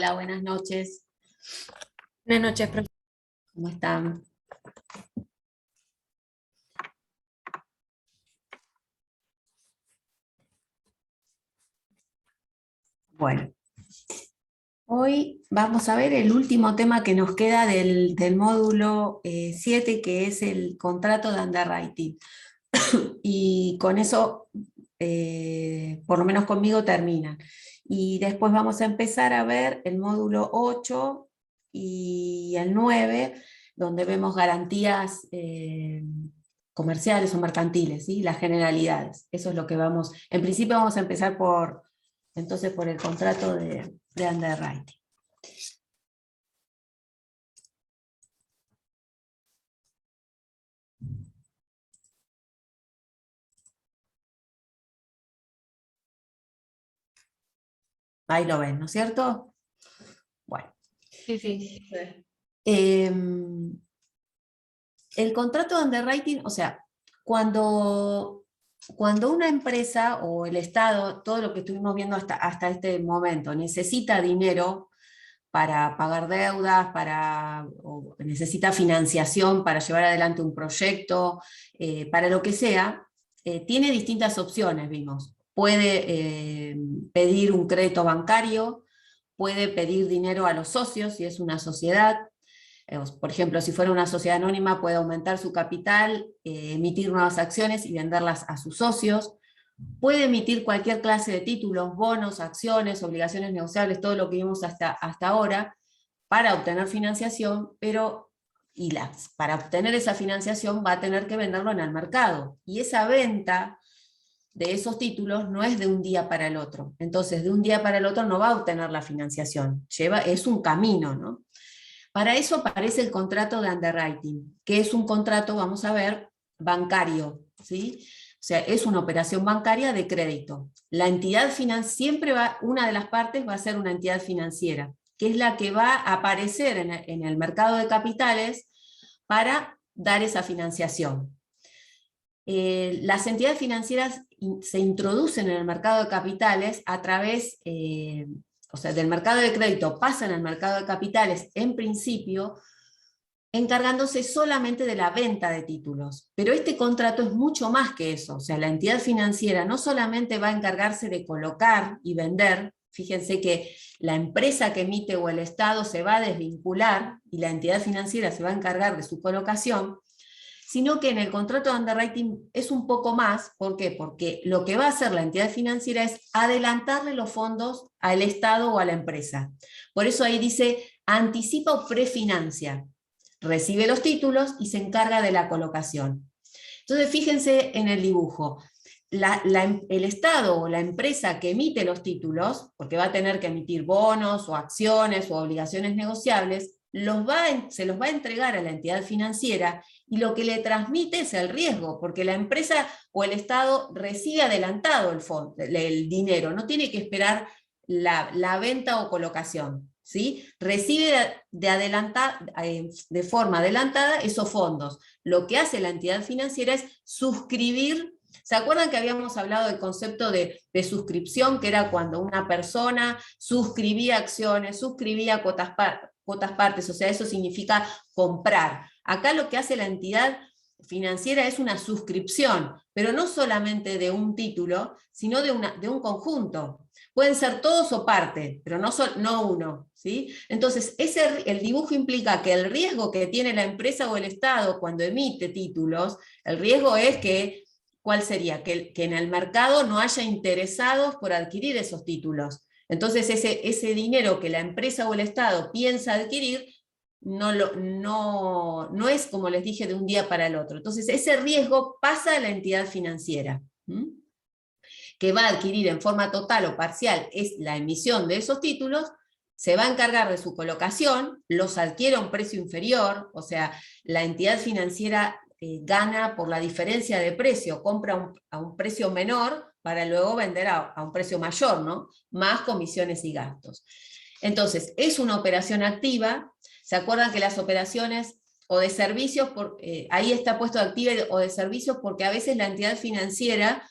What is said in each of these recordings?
Hola, buenas noches. Buenas noches, profe. ¿Cómo están? Bueno, hoy vamos a ver el último tema que nos queda del módulo 7, que es el contrato de underwriting. Y con eso, por lo menos conmigo, terminan. Y después vamos a empezar a ver el módulo 8 y el 9, donde vemos garantías comerciales o mercantiles, ¿sí? Las generalidades. Eso es lo que vamos, en principio vamos a empezar entonces por el contrato de underwriting. Ahí lo ven, ¿no es cierto? Bueno. Sí. El contrato de underwriting, o sea, cuando una empresa o el Estado, todo lo que estuvimos viendo hasta este momento, necesita dinero para pagar deudas, o necesita financiación para llevar adelante un proyecto, para lo que sea, tiene distintas opciones, vimos. Puede pedir un crédito bancario, puede pedir dinero a los socios si es una sociedad. Por ejemplo, si fuera una sociedad anónima, puede aumentar su capital, emitir nuevas acciones y venderlas a sus socios. Puede emitir cualquier clase de títulos, bonos, acciones, obligaciones negociables, todo lo que vimos hasta ahora, para obtener financiación, pero para obtener esa financiación va a tener que venderlo en el mercado. Y esa venta de esos títulos no es de un día para el otro. Entonces, de un día para el otro no va a obtener la financiación. Es un camino, ¿no? Para eso aparece el contrato de underwriting, que es un contrato, vamos a ver, bancario, ¿sí? O sea, es una operación bancaria de crédito. La entidad financiera, una de las partes va a ser una entidad financiera, que es la que va a aparecer en el mercado de capitales para dar esa financiación. Las entidades financieras se introducen en el mercado de capitales a través, o sea, del mercado de crédito pasan al mercado de capitales en principio, encargándose solamente de la venta de títulos. Pero este contrato es mucho más que eso. O sea, la entidad financiera no solamente va a encargarse de colocar y vender, fíjense que la empresa que emite o el Estado se va a desvincular y la entidad financiera se va a encargar de su colocación, sino que en el contrato de underwriting es un poco más. ¿Por qué? Porque lo que va a hacer la entidad financiera es adelantarle los fondos al Estado o a la empresa. Por eso ahí dice anticipa o prefinancia. Recibe los títulos y se encarga de la colocación. Entonces fíjense en el dibujo. El Estado o la empresa que emite los títulos, porque va a tener que emitir bonos o acciones o obligaciones negociables, se los va a entregar a la entidad financiera, y lo que le transmite es el riesgo, porque la empresa o el Estado recibe adelantado el dinero, no tiene que esperar la venta o colocación, ¿sí? Recibe de forma adelantada esos fondos. Lo que hace la entidad financiera es suscribir. ¿Se acuerdan que habíamos hablado del concepto de suscripción, que era cuando una persona suscribía acciones, suscribía cuotas partes? O sea, eso significa comprar. Acá lo que hace la entidad financiera es una suscripción, pero no solamente de un título, sino de un conjunto. Pueden ser todos o parte, pero no uno, ¿sí? Entonces, el dibujo implica que el riesgo que tiene la empresa o el Estado cuando emite títulos, el riesgo es que, ¿cuál sería? Que en el mercado no haya interesados por adquirir esos títulos. Entonces, ese dinero que la empresa o el Estado piensa adquirir no es, como les dije, de un día para el otro. Entonces, ese riesgo pasa a la entidad financiera, que va a adquirir en forma total o parcial es la emisión de esos títulos, se va a encargar de su colocación, los adquiere a un precio inferior, o sea, la entidad financiera gana por la diferencia de precio, compra a un precio menor para luego vender a un precio mayor, ¿no? Más comisiones y gastos. Entonces, es una operación activa. ¿Se acuerdan que las operaciones o de servicios, ahí está puesto activa o de servicios, porque a veces la entidad financiera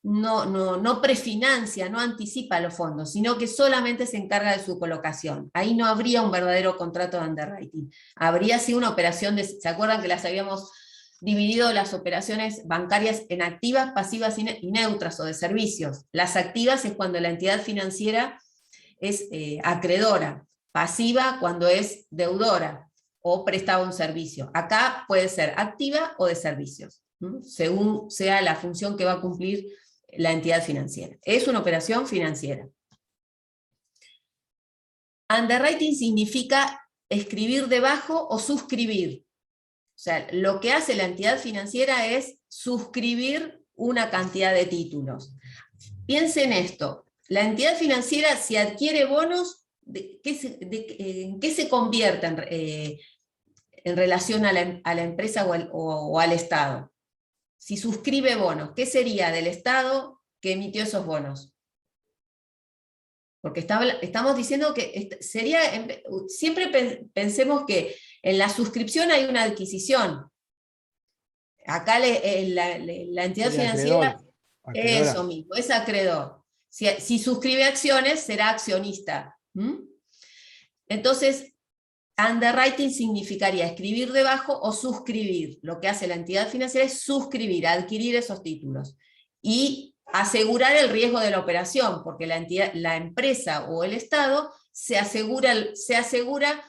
no prefinancia, no anticipa los fondos, sino que solamente se encarga de su colocación. Ahí no habría un verdadero contrato de underwriting. Habría sí una operación ¿se acuerdan que las habíamos dividido las operaciones bancarias en activas, pasivas y neutras o de servicios? Las activas es cuando la entidad financiera es acreedora, pasiva cuando es deudora o prestaba un servicio. Acá puede ser activa o de servicios, según sea la función que va a cumplir la entidad financiera. Es una operación financiera. Underwriting significa escribir debajo o suscribir. O sea, lo que hace la entidad financiera es suscribir una cantidad de títulos. Piensen esto, la entidad financiera, si adquiere bonos, ¿en qué se convierte en relación a la empresa o al Estado? Si suscribe bonos, ¿qué sería del Estado que emitió esos bonos? Porque estamos diciendo que sería, siempre pensemos que en la suscripción hay una adquisición. Acá la entidad financiera, eso mismo, es acreedor. Si suscribe acciones, será accionista. Entonces, underwriting significaría escribir debajo o suscribir. Lo que hace la entidad financiera es suscribir, adquirir esos títulos. Y asegurar el riesgo de la operación, porque la empresa o el Estado se asegura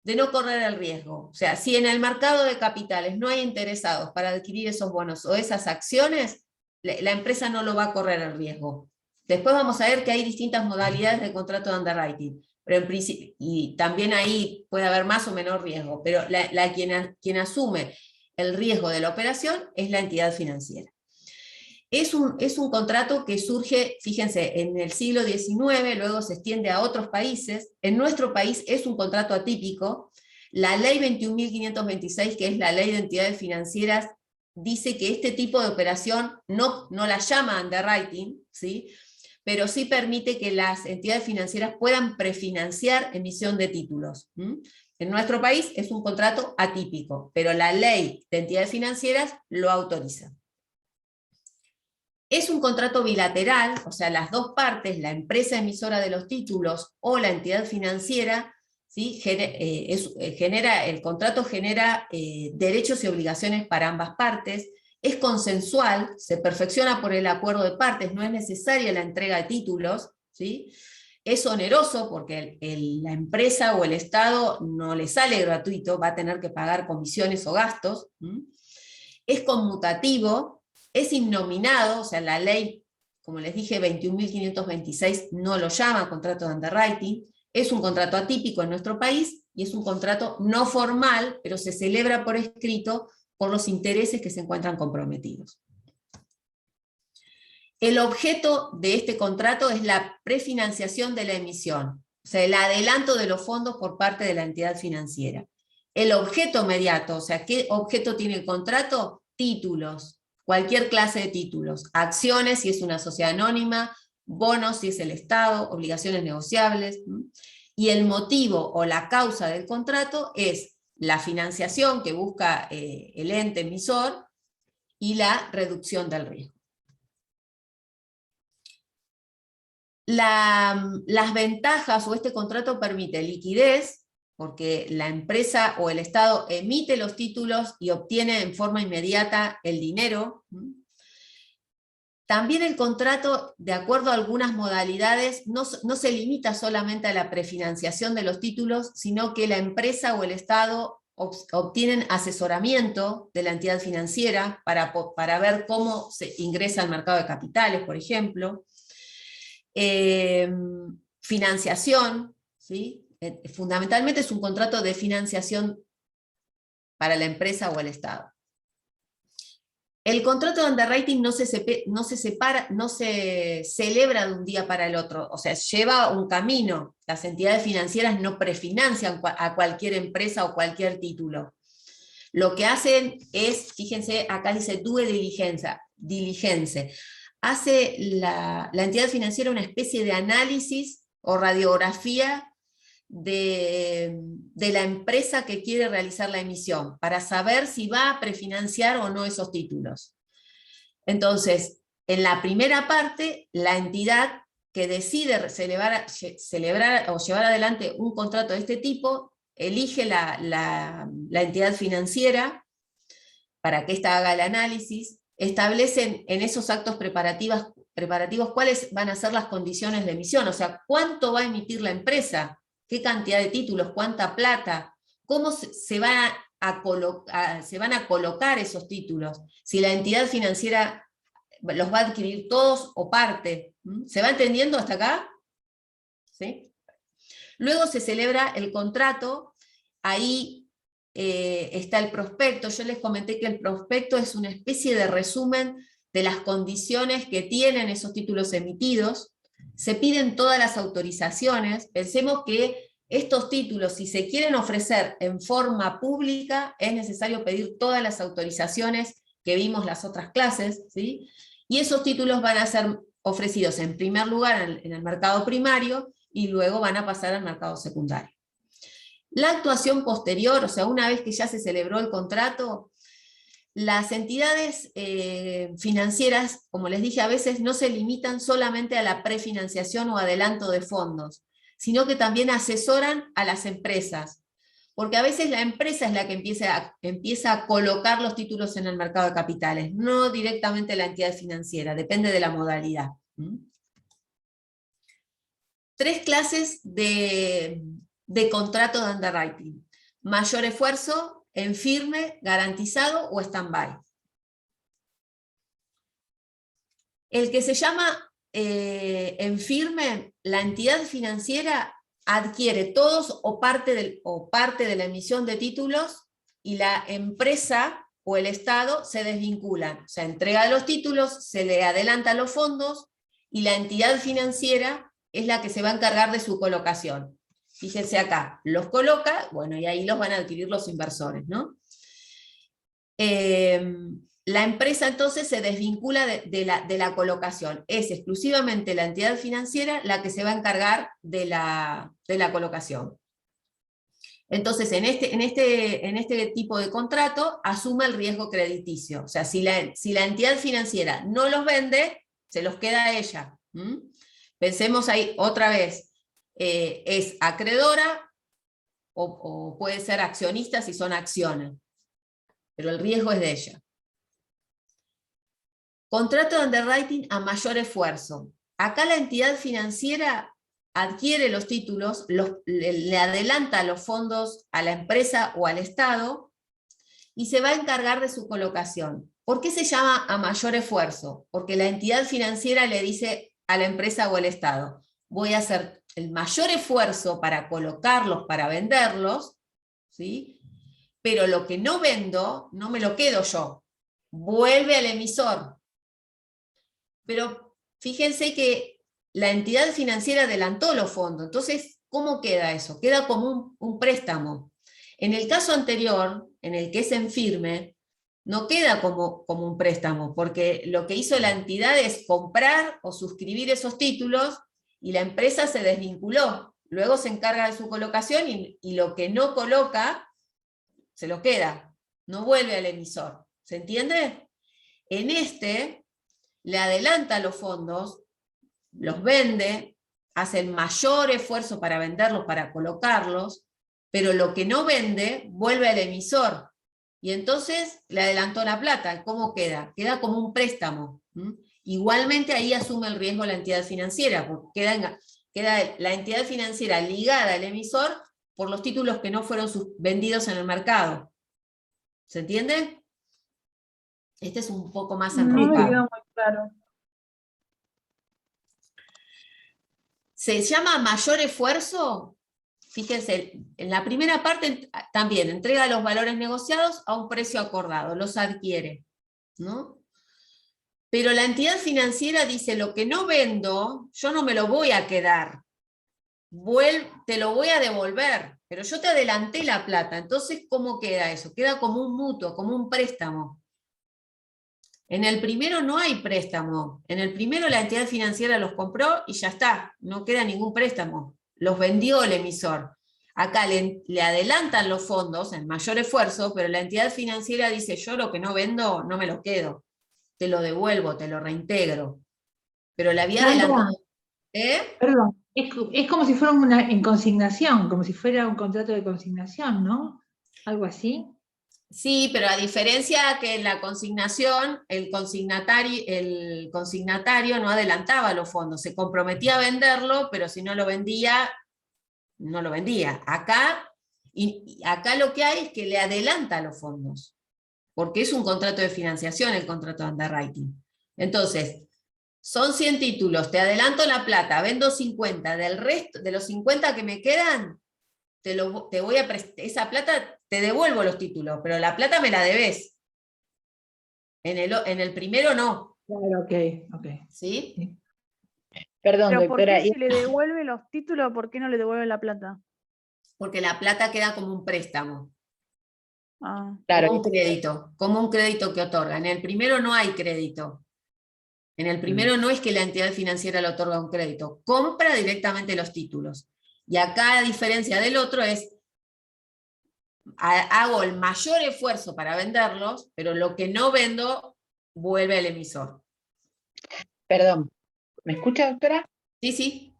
de no correr el riesgo. O sea, si en el mercado de capitales no hay interesados para adquirir esos bonos o esas acciones, la empresa no lo va a correr el riesgo. Después vamos a ver que hay distintas modalidades de contrato de underwriting, pero en principio, y también ahí puede haber más o menor riesgo, pero quien asume el riesgo de la operación es la entidad financiera. Es un contrato que surge, fíjense, en el siglo XIX, luego se extiende a otros países. En nuestro país es un contrato atípico. La ley 21.526, que es la ley de entidades financieras, dice que este tipo de operación no la llama underwriting, ¿sí? Pero sí permite que las entidades financieras puedan prefinanciar emisión de títulos. En nuestro país es un contrato atípico, pero la ley de entidades financieras lo autoriza. Es un contrato bilateral, o sea, las dos partes, la empresa emisora de los títulos o la entidad financiera, ¿sí? El contrato genera derechos y obligaciones para ambas partes, es consensual, se perfecciona por el acuerdo de partes, no es necesaria la entrega de títulos, ¿sí? Es oneroso porque la empresa o el Estado no le sale gratuito, va a tener que pagar comisiones o gastos, es conmutativo, es innominado, o sea, la ley, como les dije, 21.526 no lo llama contrato de underwriting, es un contrato atípico en nuestro país y es un contrato no formal, pero se celebra por escrito por los intereses que se encuentran comprometidos. El objeto de este contrato es la prefinanciación de la emisión, o sea, el adelanto de los fondos por parte de la entidad financiera. El objeto inmediato, o sea, ¿qué objeto tiene el contrato? Títulos, cualquier clase de títulos, acciones si es una sociedad anónima, bonos si es el Estado, obligaciones negociables, y el motivo o la causa del contrato es la financiación que busca el ente emisor y la reducción del riesgo. Las ventajas o este contrato permite liquidez, porque la empresa o el Estado emite los títulos y obtiene en forma inmediata el dinero. También el contrato, de acuerdo a algunas modalidades, no se limita solamente a la prefinanciación de los títulos, sino que la empresa o el Estado obtienen asesoramiento de la entidad financiera para ver cómo se ingresa al mercado de capitales, por ejemplo. Financiación, ¿sí? Fundamentalmente es un contrato de financiación para la empresa o el Estado. El contrato de underwriting no se celebra de un día para el otro, o sea, lleva un camino. Las entidades financieras no prefinancian a cualquier empresa o cualquier título. Lo que hacen es, fíjense, acá dice due diligence. Hace la entidad financiera una especie de análisis o radiografía de la empresa que quiere realizar la emisión, para saber si va a prefinanciar o no esos títulos. Entonces, en la primera parte, la entidad que decide celebrar o llevar adelante un contrato de este tipo, elige la entidad financiera para que ésta haga el análisis, establecen en esos actos preparativos cuáles van a ser las condiciones de emisión, o sea, cuánto va a emitir la empresa, qué cantidad de títulos, cuánta plata, cómo se van a colocar esos títulos, si la entidad financiera los va a adquirir todos o parte. ¿Se va entendiendo hasta acá? ¿Sí? Luego se celebra el contrato, ahí está el prospecto. Yo les comenté que el prospecto es una especie de resumen de las condiciones que tienen esos títulos emitidos. Se piden todas las autorizaciones. Pensemos que estos títulos, si se quieren ofrecer en forma pública, es necesario pedir todas las autorizaciones que vimos las otras clases, ¿sí? Y esos títulos van a ser ofrecidos en primer lugar en el mercado primario y luego van a pasar al mercado secundario. La actuación posterior, o sea, una vez que ya se celebró el contrato, las entidades financieras, como les dije, a veces no se limitan solamente a la prefinanciación o adelanto de fondos, sino que también asesoran a las empresas, porque a veces la empresa es la que empieza a colocar los títulos en el mercado de capitales, no directamente la entidad financiera, depende de la modalidad. 3 clases de contrato de underwriting: mayor esfuerzo, en firme, garantizado o stand-by. El que se llama en firme, la entidad financiera adquiere todos o parte de la emisión de títulos y la empresa o el Estado se desvinculan. O sea, entrega los títulos, se le adelantan los fondos y la entidad financiera es la que se va a encargar de su colocación. Fíjense acá, los coloca, bueno, y ahí los van a adquirir los inversores, ¿no? La empresa entonces se desvincula de la colocación. Es exclusivamente la entidad financiera la que se va a encargar de la colocación. Entonces, en este tipo de contrato, asume el riesgo crediticio. O sea, si la entidad financiera no los vende, se los queda a ella. Pensemos ahí otra vez, es acreedora o puede ser accionista si son acciones, pero el riesgo es de ella. Contrato de underwriting a mayor esfuerzo. Acá la entidad financiera adquiere los títulos, le adelanta los fondos a la empresa o al Estado y se va a encargar de su colocación. ¿Por qué se llama a mayor esfuerzo? Porque la entidad financiera le dice a la empresa o al Estado: voy a hacer el mayor esfuerzo para colocarlos, para venderlos, ¿sí? Pero lo que no vendo, no me lo quedo yo, vuelve al emisor. Pero fíjense que la entidad financiera adelantó los fondos, entonces, ¿cómo queda eso? Queda como un préstamo. En el caso anterior, en el que es en firme, no queda como un préstamo, porque lo que hizo la entidad es comprar o suscribir esos títulos y la empresa se desvinculó. Luego se encarga de su colocación y lo que no coloca, se lo queda, no vuelve al emisor. ¿Se entiende? En este, le adelanta los fondos, los vende, hace el mayor esfuerzo para venderlos, para colocarlos, pero lo que no vende vuelve al emisor. Y entonces le adelantó la plata. ¿Cómo queda? Queda como un préstamo. Igualmente ahí asume el riesgo la entidad financiera, porque queda la entidad financiera ligada al emisor por los títulos que no fueron vendidos en el mercado. ¿Se entiende? Este es un poco más enroscado. No me quedó muy claro. Se llama mayor esfuerzo. Fíjense, en la primera parte también entrega los valores negociados a un precio acordado, los adquiere, ¿no? Pero la entidad financiera dice: lo que no vendo, yo no me lo voy a quedar, te lo voy a devolver, pero yo te adelanté la plata. Entonces, ¿cómo queda eso? Queda como un mutuo, como un préstamo. En el primero no hay préstamo. En el primero la entidad financiera los compró y ya está, no queda ningún préstamo. Los vendió el emisor. Acá le adelantan los fondos en mayor esfuerzo, pero la entidad financiera dice: yo lo que no vendo no me lo quedo. te lo devuelvo, te lo reintegro. Pero le había Sandra, adelantado. ¿Eh? perdón, es como si fuera una en consignación, como si fuera un contrato de consignación, ¿no? Algo así. Sí, pero a diferencia que en la consignación, el consignatario no adelantaba los fondos, se comprometía a venderlo, pero si no lo vendía, no lo vendía. Y acá lo que hay es que le adelanta los fondos, porque es un contrato de financiación el contrato de underwriting. Entonces, son 100 títulos, te adelanto la plata, vendo 50, del resto, de los 50 que me quedan, te voy a esa plata, te devuelvo los títulos, pero la plata me la debes. En el primero no. Claro, ok. ¿Sí? Sí. Perdón, Pero ¿por doctora. qué si le devuelve los títulos, por qué no le devuelve la plata? Porque la plata queda como un préstamo, Ah, Claro, como un crédito que otorga. En el primero no hay crédito. En el primero no es que la entidad financiera le otorga un crédito, compra directamente los títulos. Y acá, a diferencia del otro, es hago el mayor esfuerzo para venderlos, pero lo que no vendo vuelve al emisor. perdón. ¿Me escucha, doctora? Sí, sí.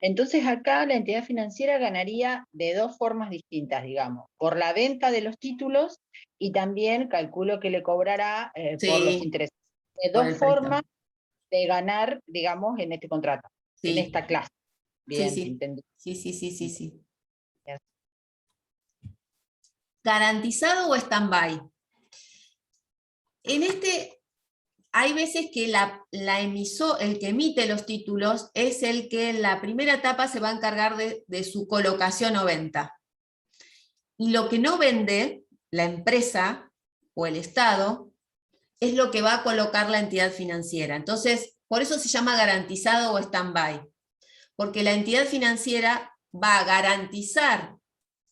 Entonces acá la entidad financiera ganaría de dos formas distintas, digamos, por la venta de los títulos y también calculo que le cobrará por los Sí, intereses. De por dos el préstamo. formas de ganar, digamos, en este contrato, en Sí. esta clase. Bien, Sí. entendí. Sí. Bien. ¿Garantizado o stand-by? En este, hay veces que el que emite los títulos es el que en la primera etapa se va a encargar de su colocación o venta. Y lo que no vende la empresa o el Estado es lo que va a colocar la entidad financiera. Entonces, por eso se llama garantizado o stand-by, porque la entidad financiera va a garantizar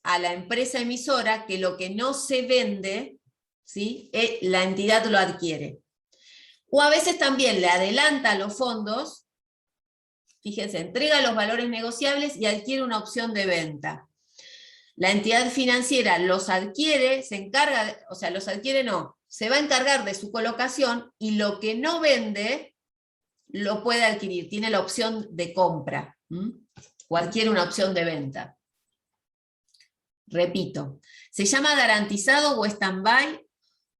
a la empresa emisora que lo que no se vende, ¿sí?, la entidad lo adquiere. O a veces también le adelanta los fondos, fíjense, entrega los valores negociables y adquiere una opción de venta. La entidad financiera los adquiere, se encarga, los adquiere no, se va a encargar de su colocación y lo que no vende lo puede adquirir, tiene la opción de compra, o adquiere una opción de venta. Repito, se llama garantizado o stand-by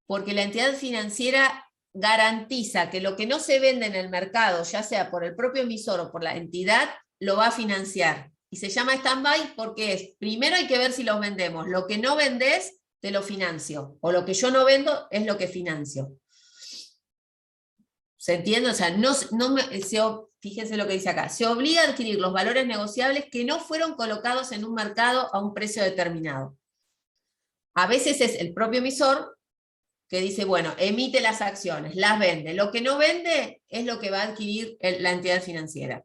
porque la entidad financiera garantiza que lo que no se vende en el mercado, ya sea por el propio emisor o por la entidad, lo va a financiar. Y se llama stand-by porque primero hay que ver si los vendemos. Lo que no vendés, te lo financio. O lo que yo no vendo es lo que financio. ¿Se entiende? O sea, fíjense lo que dice acá. Se obliga a adquirir los valores negociables que no fueron colocados en un mercado a un precio determinado. A veces es el propio emisor que dice, bueno, emite las acciones, las vende. Lo que no vende es lo que va a adquirir la entidad financiera.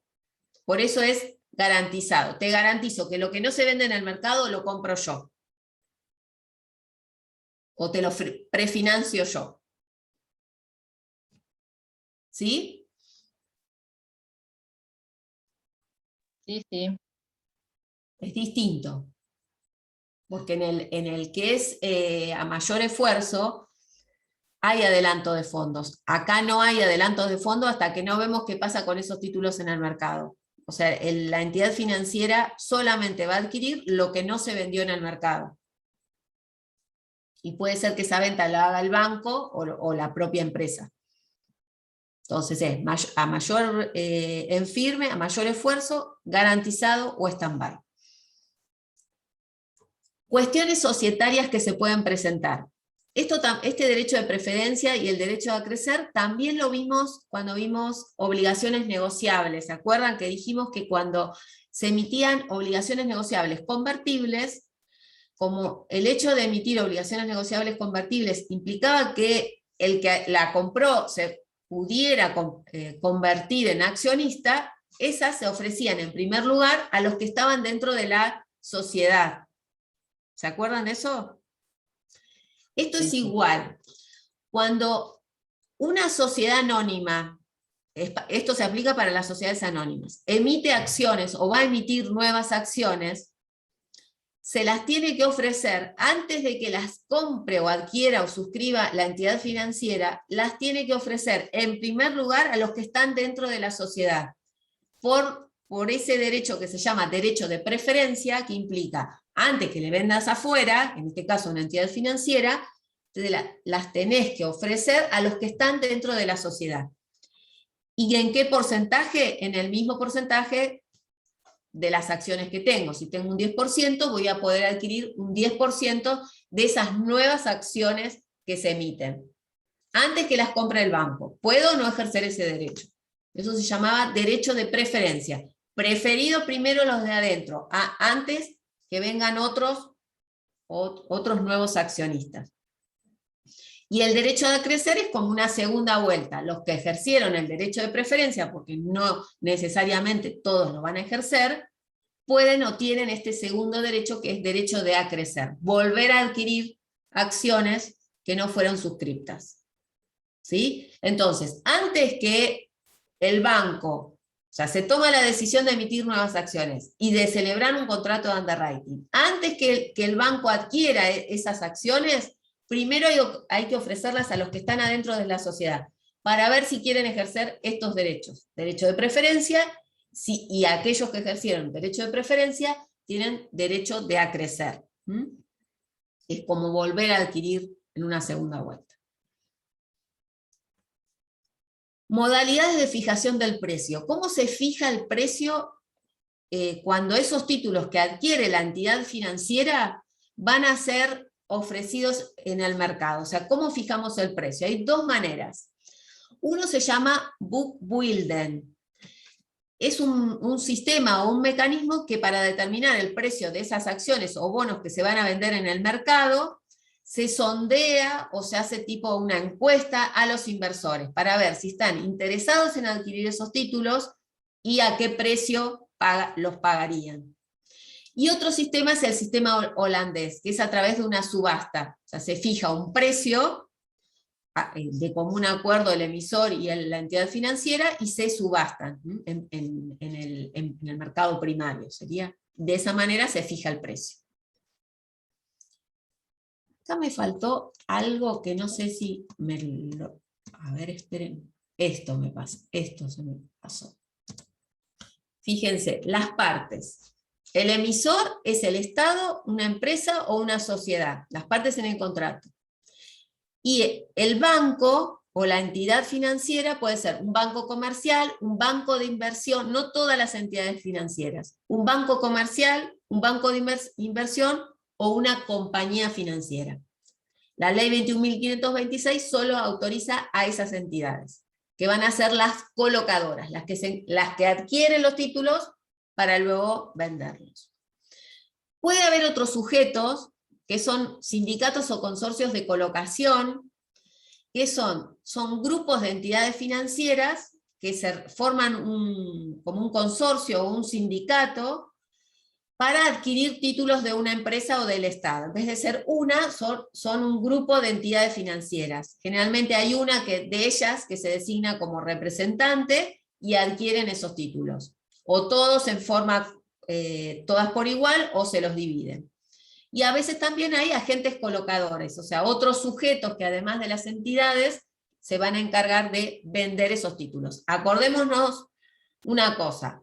Por eso es garantizado. Te garantizo que lo que no se vende en el mercado lo compro yo. O te lo prefinancio yo. ¿Sí? Sí. Es distinto. Porque en el que es a mayor esfuerzo, hay adelanto de fondos. Acá no hay adelantos de fondos hasta que no vemos qué pasa con esos títulos en el mercado. O sea, la entidad financiera solamente va a adquirir lo que no se vendió en el mercado. Y puede ser que esa venta la haga el banco o la propia empresa. Entonces es a mayor en firme, a mayor esfuerzo, garantizado o stand-by. Cuestiones societarias que se pueden presentar. Este derecho de preferencia y el derecho a crecer también lo vimos cuando vimos obligaciones negociables. ¿Se acuerdan que dijimos que cuando se emitían obligaciones negociables convertibles, como el hecho de emitir obligaciones negociables convertibles implicaba que el que la compró se pudiera convertir en accionista, esas se ofrecían en primer lugar a los que estaban dentro de la sociedad. ¿Se acuerdan de eso? Esto es igual. Cuando una sociedad anónima, esto se aplica para las sociedades anónimas, emite acciones o va a emitir nuevas acciones, se las tiene que ofrecer antes de que las compre o adquiera o suscriba la entidad financiera, las tiene que ofrecer en primer lugar a los que están dentro de la sociedad, por ese derecho que se llama derecho de preferencia, que implica, antes que le vendas afuera, en este caso una entidad financiera, las tenés que ofrecer a los que están dentro de la sociedad. ¿Y en qué porcentaje? En el mismo porcentaje de las acciones que tengo. Si tengo un 10%, voy a poder adquirir un 10% de esas nuevas acciones que se emiten. Antes que las compre el banco. Puedo no ejercer ese derecho. Eso se llamaba derecho de preferencia. Preferido primero los de adentro, antes que vengan otros nuevos accionistas. Y el derecho de acrecer es como una segunda vuelta. Los que ejercieron el derecho de preferencia, porque no necesariamente todos lo van a ejercer, pueden o tienen este segundo derecho, que es derecho de acrecer. Volver a adquirir acciones que no fueron suscriptas. ¿Sí? Entonces, antes que el banco, o sea, se toma la decisión de emitir nuevas acciones y de celebrar un contrato de underwriting, antes que el banco adquiera esas acciones, primero hay que ofrecerlas a los que están adentro de la sociedad, para ver si quieren ejercer estos derechos. Derecho de preferencia, y aquellos que ejercieron derecho de preferencia tienen derecho de acrecer. Es como volver a adquirir en una segunda vuelta. Modalidades de fijación del precio. ¿Cómo se fija el precio cuando esos títulos que adquiere la entidad financiera van a ser ofrecidos en el mercado? O sea, ¿cómo fijamos el precio? Hay dos maneras. Uno se llama book building. Es un sistema o un mecanismo que para determinar el precio de esas acciones o bonos que se van a vender en el mercado, se sondea o se hace tipo una encuesta a los inversores para ver si están interesados en adquirir esos títulos y a qué precio los pagarían. Y otro sistema es el sistema holandés, que es a través de una subasta. O sea, se fija un precio de común acuerdo el emisor y la entidad financiera y se subastan en el mercado primario. De esa manera se fija el precio. Acá me faltó algo que no sé si a ver, esperen. Esto se me pasó. Fíjense, las partes. El emisor es el Estado, una empresa o una sociedad. Las partes en el contrato. Y el banco o la entidad financiera puede ser un banco comercial, un banco de inversión, no todas las entidades financieras. Un banco comercial, un banco de inversión o una compañía financiera. La ley 21.526 solo autoriza a esas entidades, que van a ser las colocadoras, las que adquieren los títulos para luego venderlos. Puede haber otros sujetos, que son sindicatos o consorcios de colocación, que son grupos de entidades financieras que se forman como un consorcio o un sindicato para adquirir títulos de una empresa o del Estado. En vez de ser una, son un grupo de entidades financieras. Generalmente hay una de ellas que se designa como representante y adquieren esos títulos. O todos en forma, todas por igual, o se los dividen. Y a veces también hay agentes colocadores, o sea, otros sujetos que además de las entidades se van a encargar de vender esos títulos. Acordémonos una cosa.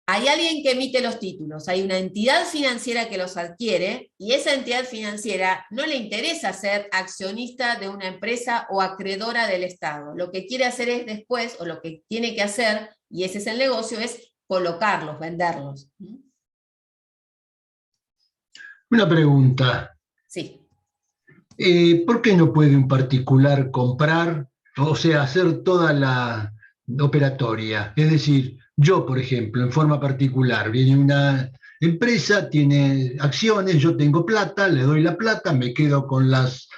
Hay alguien que emite los títulos, hay una entidad financiera que los adquiere, y esa entidad financiera no le interesa ser accionista de una empresa o acreedora del Estado. Lo que quiere hacer es después, o lo que tiene que hacer, y ese es el negocio, es colocarlos, venderlos. Una pregunta. Sí. ¿Por qué no puede un particular comprar, o sea, hacer toda la operatoria? Es decir, yo, por ejemplo, en forma particular, viene una empresa, tiene acciones, yo tengo plata, le doy la plata, me quedo con las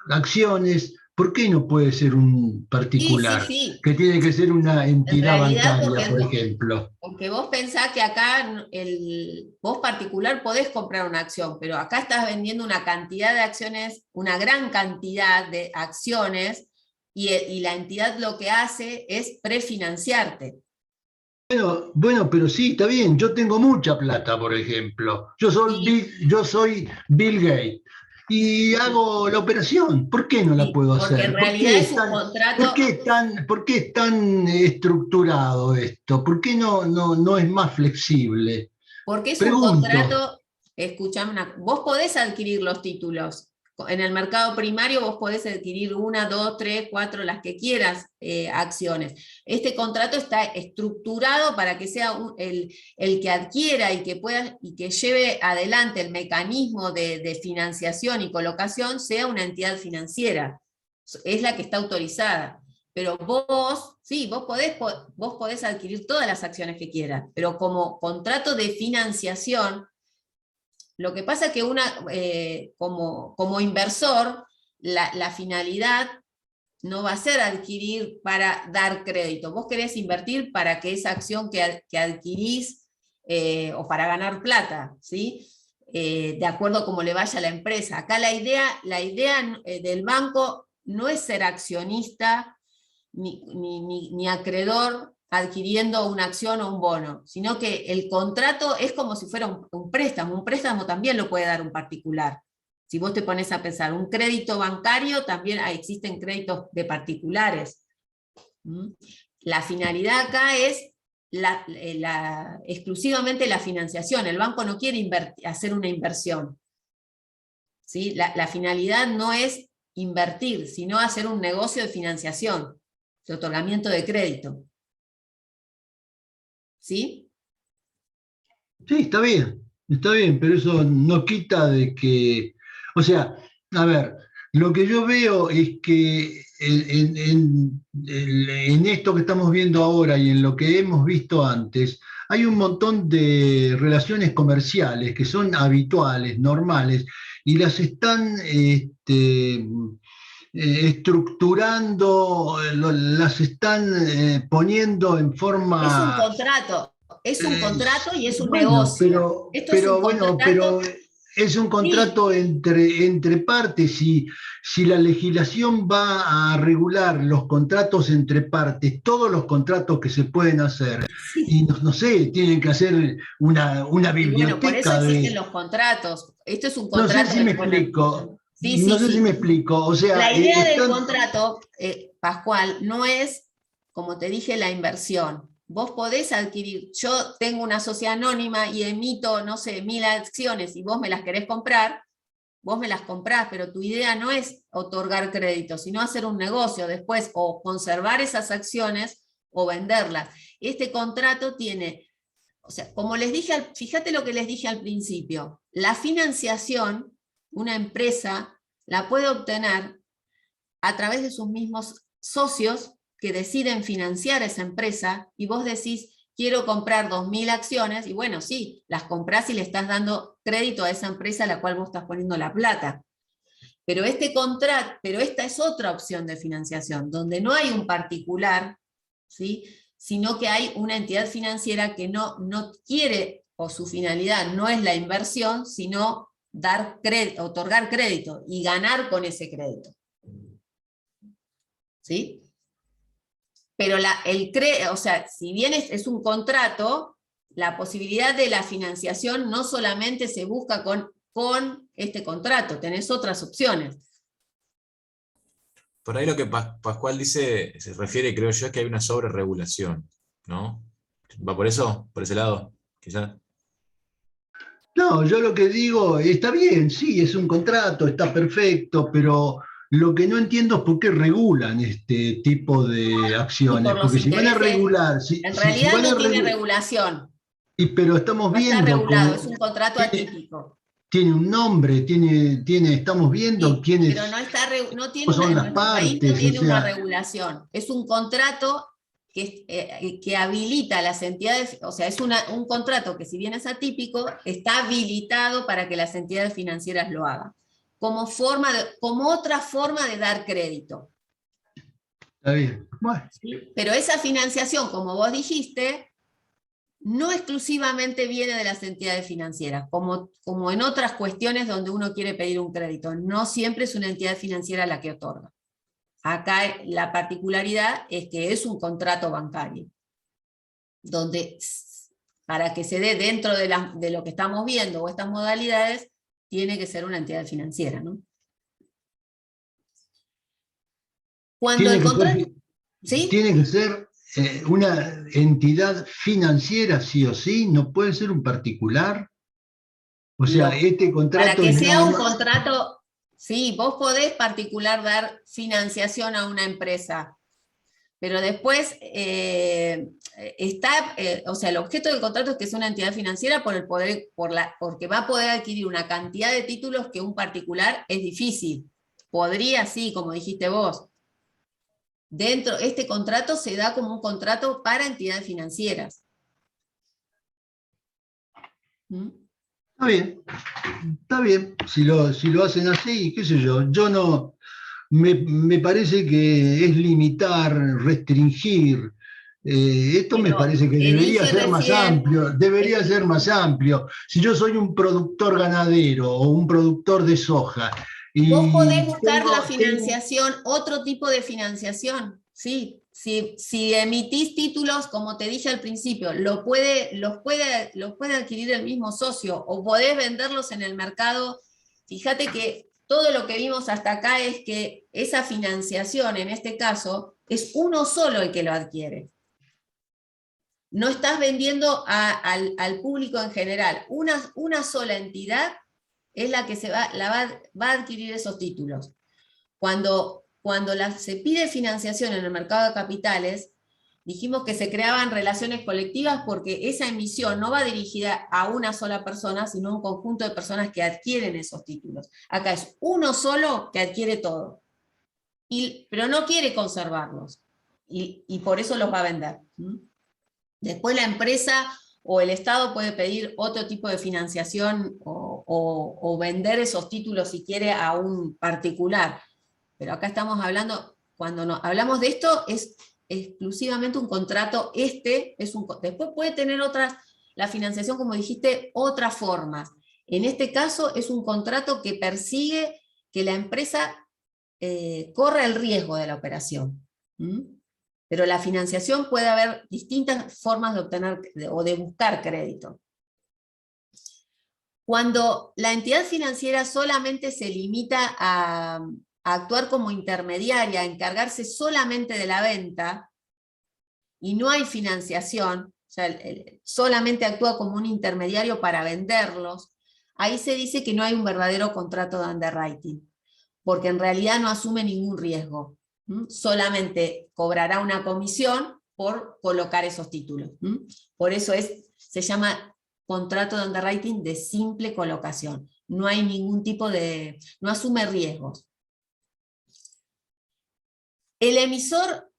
acciones. ¿Por qué no puede ser un particular? Sí. Que tiene que ser una entidad bancaria, por porque, ejemplo. Porque vos pensás que acá, vos particular podés comprar una acción, pero acá estás vendiendo una cantidad de acciones, una gran cantidad de acciones, y la entidad lo que hace es prefinanciarte. Bueno, pero sí, está bien. Yo tengo mucha plata, por ejemplo. Yo soy Bill Gates y hago la operación. ¿Por qué no la Sí, puedo porque en hacer? realidad es un contrato. ¿Por qué es tan estructurado esto? ¿Por qué no es más flexible? Porque es un Pregunto. contrato, escuchame, vos podés adquirir los títulos. En el mercado primario vos podés adquirir 1, 2, 3, 4, las que quieras, acciones. Este contrato está estructurado para que sea el que adquiera y que pueda y que lleve adelante el mecanismo de financiación y colocación sea una entidad financiera. Es la que está autorizada. Pero vos, sí, vos podés adquirir todas las acciones que quieras, pero como contrato de financiación, lo que pasa es que como inversor, la finalidad no va a ser adquirir para dar crédito. Vos querés invertir para que esa acción que adquirís o para ganar plata, ¿sí? De acuerdo a cómo le vaya a la empresa. Acá la idea del banco no es ser accionista ni acreedor adquiriendo una acción o un bono, sino que el contrato es como si fuera un préstamo también lo puede dar un particular. Si vos te pones a pensar, un crédito bancario, también existen créditos de particulares. La finalidad acá es exclusivamente la financiación, el banco no quiere hacer una inversión. ¿Sí? La finalidad no es invertir, sino hacer un negocio de financiación, de otorgamiento de crédito. ¿Sí? Sí, está bien, pero eso no quita de que, o sea, a ver, lo que yo veo es que en esto que estamos viendo ahora y en lo que hemos visto antes, hay un montón de relaciones comerciales que son habituales, normales, y las están estructurando, las están poniendo en Es un forma. contrato, y es un Bueno, negocio. Esto es un pero contrato, es un sí, contrato entre partes. Si la legislación va a regular los contratos entre partes, todos los contratos que se pueden hacer, y sí. no sé, tienen que hacer una Y bueno, por eso biblioteca existen de. los contratos. Esto es un No sé contrato si me de, bueno, explico, sí, no sí, sé si me sí. explico. O sea, La idea del están. contrato, Pascual, no es, como te dije, la inversión. Vos podés adquirir, yo tengo una sociedad anónima y emito, no sé, 1000 acciones y vos me las querés comprar, vos me las comprás, pero tu idea no es otorgar crédito, sino hacer un negocio después, o conservar esas acciones o venderlas. Este contrato tiene, o sea, como les dije, fíjate lo que les dije al principio, la financiación, una empresa la puede obtener a través de sus mismos socios que deciden financiar esa empresa y vos decís, quiero comprar 2000 acciones, y bueno, sí, las comprás y le estás dando crédito a esa empresa a la cual vos estás poniendo la plata. Pero esta es otra opción de financiación, donde no hay un particular, ¿sí? Sino que hay una entidad financiera que no quiere, o su finalidad no es la inversión, sino otorgar crédito y ganar con ese crédito. ¿Sí? Pero o sea, si bien es un contrato, la posibilidad de la financiación no solamente se busca con este contrato, tenés otras opciones. Por ahí lo que Pascual dice, se refiere, creo yo, es que hay una sobreregulación, ¿no? ¿Va por eso? ¿Por ese lado? Quizás. No, yo lo que digo, está bien, sí, es un contrato, está perfecto, pero lo que no entiendo es por qué regulan este tipo de Y acciones, por los porque si van a intereses, regular, en si realidad van a no tiene regular, regulación, pero estamos no está viendo regulado, es como un contrato tiene, atípico. tiene un nombre, estamos viendo Sí, pero quiénes no tiene son en las nuestro país no partes, o tiene una sea, regulación. Es un contrato que habilita a las entidades, o sea, es un contrato que si bien es atípico, está habilitado para que las entidades financieras lo hagan, como otra forma de dar crédito. está bien. Bueno, ¿Sí? Pero esa financiación, como vos dijiste, no exclusivamente viene de las entidades financieras, como en otras cuestiones donde uno quiere pedir un crédito. No siempre es una entidad financiera la que otorga. Acá la particularidad es que es un contrato bancario. donde para que se dé dentro de lo que estamos viendo o estas modalidades, tiene que ser una entidad financiera, ¿no? Cuando Tiene el que contrato... ser, ¿Sí? tiene que ser una entidad financiera sí o sí, no puede ser un particular. O sea, este Para contrato que es sea nada un más. contrato, sí, vos podés particular dar financiación a una empresa, pero después o sea, el objeto del contrato es que sea una entidad financiera por el poder, porque va a poder adquirir una cantidad de títulos que un particular es difícil. Podría, sí, como dijiste vos. Este contrato se da como un contrato para entidades financieras. ¿Mm? Está bien, si lo hacen así, qué sé yo no, me parece que es limitar, restringir. Esto me Pero parece que te debería dije ser más recién, amplio, debería ser más amplio. Si yo soy un productor ganadero o un productor de soja vos podés y buscar la tengo financiación, otro tipo de financiación, sí. Si emitís títulos, como te dije al principio, los puede adquirir el mismo socio, o podés venderlos en el mercado. Fíjate que todo lo que vimos hasta acá es que esa financiación, en este caso, es uno solo el que lo adquiere. No estás vendiendo al público en general. Una sola entidad es la que va a adquirir esos títulos. Cuando se pide financiación en el mercado de capitales, dijimos que se creaban relaciones colectivas porque esa emisión no va dirigida a una sola persona, sino a un conjunto de personas que adquieren esos títulos. Acá es uno solo que adquiere todo, pero no quiere conservarlos, y por eso los va a vender. Después la empresa o el Estado puede pedir otro tipo de financiación o vender esos títulos si quiere a un particular. Pero acá estamos hablando, cuando hablamos de esto, es exclusivamente un contrato. Después puede tener la financiación, como dijiste, otras formas. En este caso es un contrato que persigue que la empresa corra el riesgo de la operación. Pero la financiación puede haber distintas formas de obtener o de buscar crédito. Cuando la entidad financiera solamente se limita a actuar como intermediaria, a encargarse solamente de la venta, y no hay financiación, o sea, solamente actúa como un intermediario para venderlos, ahí se dice que no hay un verdadero contrato de underwriting, porque en realidad no asume ningún riesgo. Solamente cobrará una comisión por colocar esos títulos. Por eso se llama contrato de underwriting de simple colocación. No hay ningún tipo no asume riesgos. El emisor,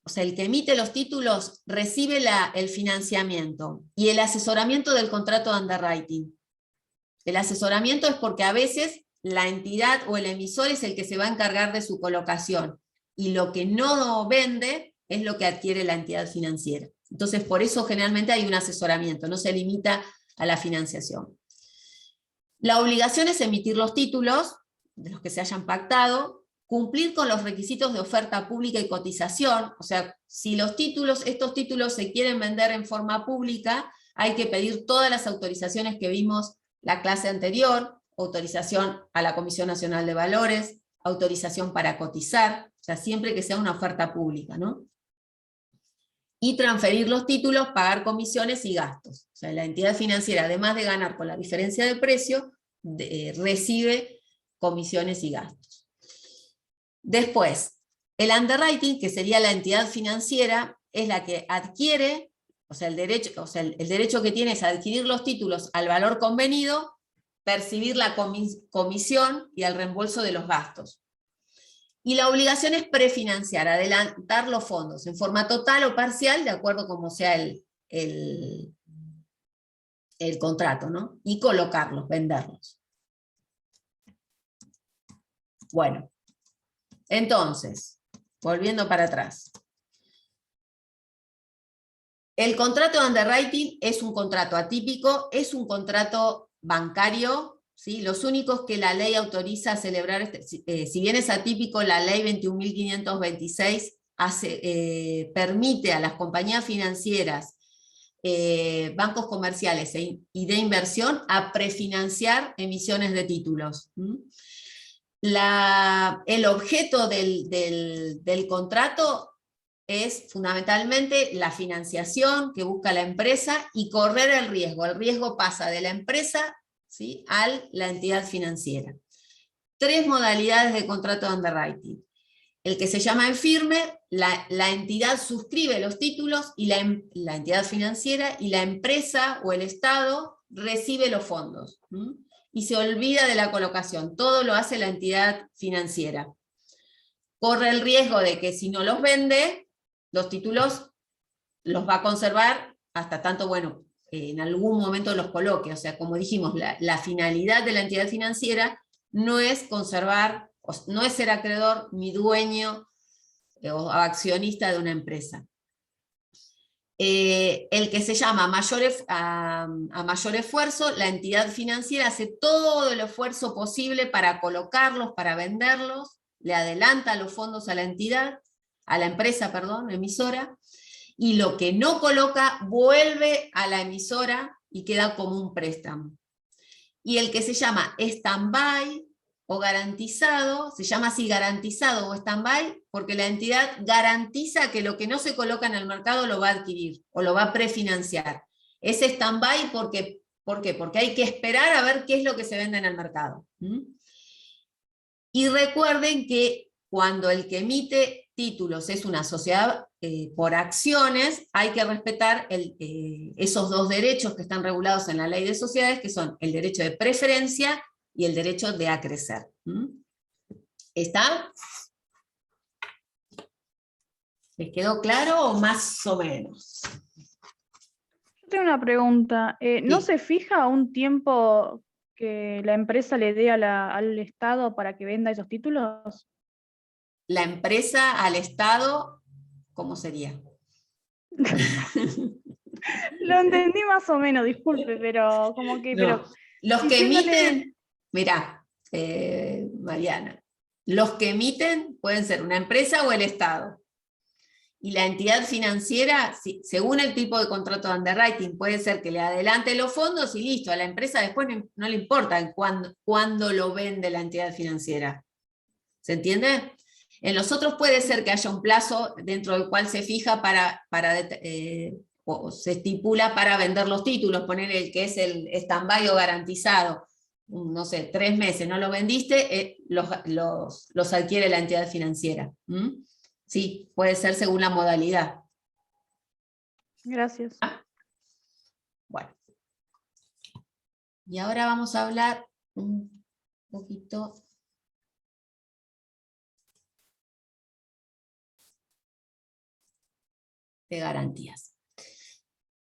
o sea, el que emite los títulos, recibe el financiamiento y el asesoramiento del contrato de underwriting. El asesoramiento es porque a veces la entidad o el emisor es el que se va a encargar de su colocación, y lo que no vende es lo que adquiere la entidad financiera. Entonces, por eso generalmente hay un asesoramiento, no se limita a la financiación. La obligación es emitir los títulos, de los que se hayan pactado, cumplir con los requisitos de oferta pública y cotización. O sea, si estos títulos se quieren vender en forma pública, hay que pedir todas las autorizaciones que vimos la clase anterior: autorización a la Comisión Nacional de Valores, autorización para cotizar, o sea, siempre que sea una oferta pública, ¿no? Y transferir los títulos, pagar comisiones y gastos. O sea, la entidad financiera, además de ganar con la diferencia de precio, recibe comisiones y gastos. Después, el underwriting, que sería la entidad financiera, es la que adquiere, o sea, el derecho que tiene es adquirir los títulos al valor convenido, percibir la comisión y el reembolso de los gastos. Y la obligación es prefinanciar, adelantar los fondos en forma total o parcial, de acuerdo como sea el contrato, ¿no? Y colocarlos, venderlos. Bueno, entonces, volviendo para atrás. El contrato de underwriting es un contrato atípico, es un contrato bancario, ¿sí? Los únicos que la ley autoriza a celebrar, si bien es atípico, la ley 21.526 permite a las compañías financieras bancos comerciales y de inversión a prefinanciar emisiones de títulos. El objeto del contrato es fundamentalmente la financiación que busca la empresa y correr el riesgo. El riesgo pasa de la empresa, ¿sí?, a la entidad financiera. 3 modalidades de contrato de underwriting. El que se llama en firme, la entidad suscribe los títulos y la entidad financiera, y la empresa o el Estado recibe los fondos. Y se olvida de la colocación, todo lo hace la entidad financiera. Corre el riesgo de que si no los vende, los títulos los va a conservar hasta tanto, bueno, en algún momento los coloque. O sea, como dijimos, la finalidad de la entidad financiera no es conservar, no es ser acreedor ni dueño o accionista de una empresa. El que se llama a mayor esfuerzo, la entidad financiera hace todo el esfuerzo posible para colocarlos, para venderlos, le adelanta los fondos a la entidad, a la empresa, perdón, emisora, y lo que no coloca vuelve a la emisora y queda como un préstamo. Y el que se llama stand-by o garantizado, se llama así garantizado o stand-by, porque la entidad garantiza que lo que no se coloca en el mercado lo va a adquirir, o lo va a prefinanciar. Es stand-by ¿por qué? Porque hay que esperar a ver qué es lo que se vende en el mercado. Y recuerden que cuando el que emite títulos es una sociedad por acciones, hay que respetar esos 2 derechos que están regulados en la ley de sociedades, que son el derecho de preferencia y el derecho de acrecer. ¿Está? ¿Les quedó claro o más o menos? Yo tengo una pregunta. ¿No Sí. se fija un tiempo que la empresa le dé al Estado para que venda esos títulos? La empresa al Estado, ¿cómo sería? Lo entendí más o menos, disculpe, pero como que... No. Pero, Los que diciéndole- emiten, mirá, Mariana, los que emiten pueden ser una empresa o el Estado. Y la entidad financiera, según el tipo de contrato de underwriting, puede ser que le adelante los fondos y listo, a la empresa después no le importa cuándo lo vende la entidad financiera. ¿Se entiende? En los otros puede ser que haya un plazo dentro del cual se fija o se estipula para vender los títulos, poner el que es el stand-by o garantizado, no sé, 3 meses, no lo vendiste, los adquiere la entidad financiera. Sí, puede ser según la modalidad. Gracias. Bueno. Y ahora vamos a hablar un poquito de garantías.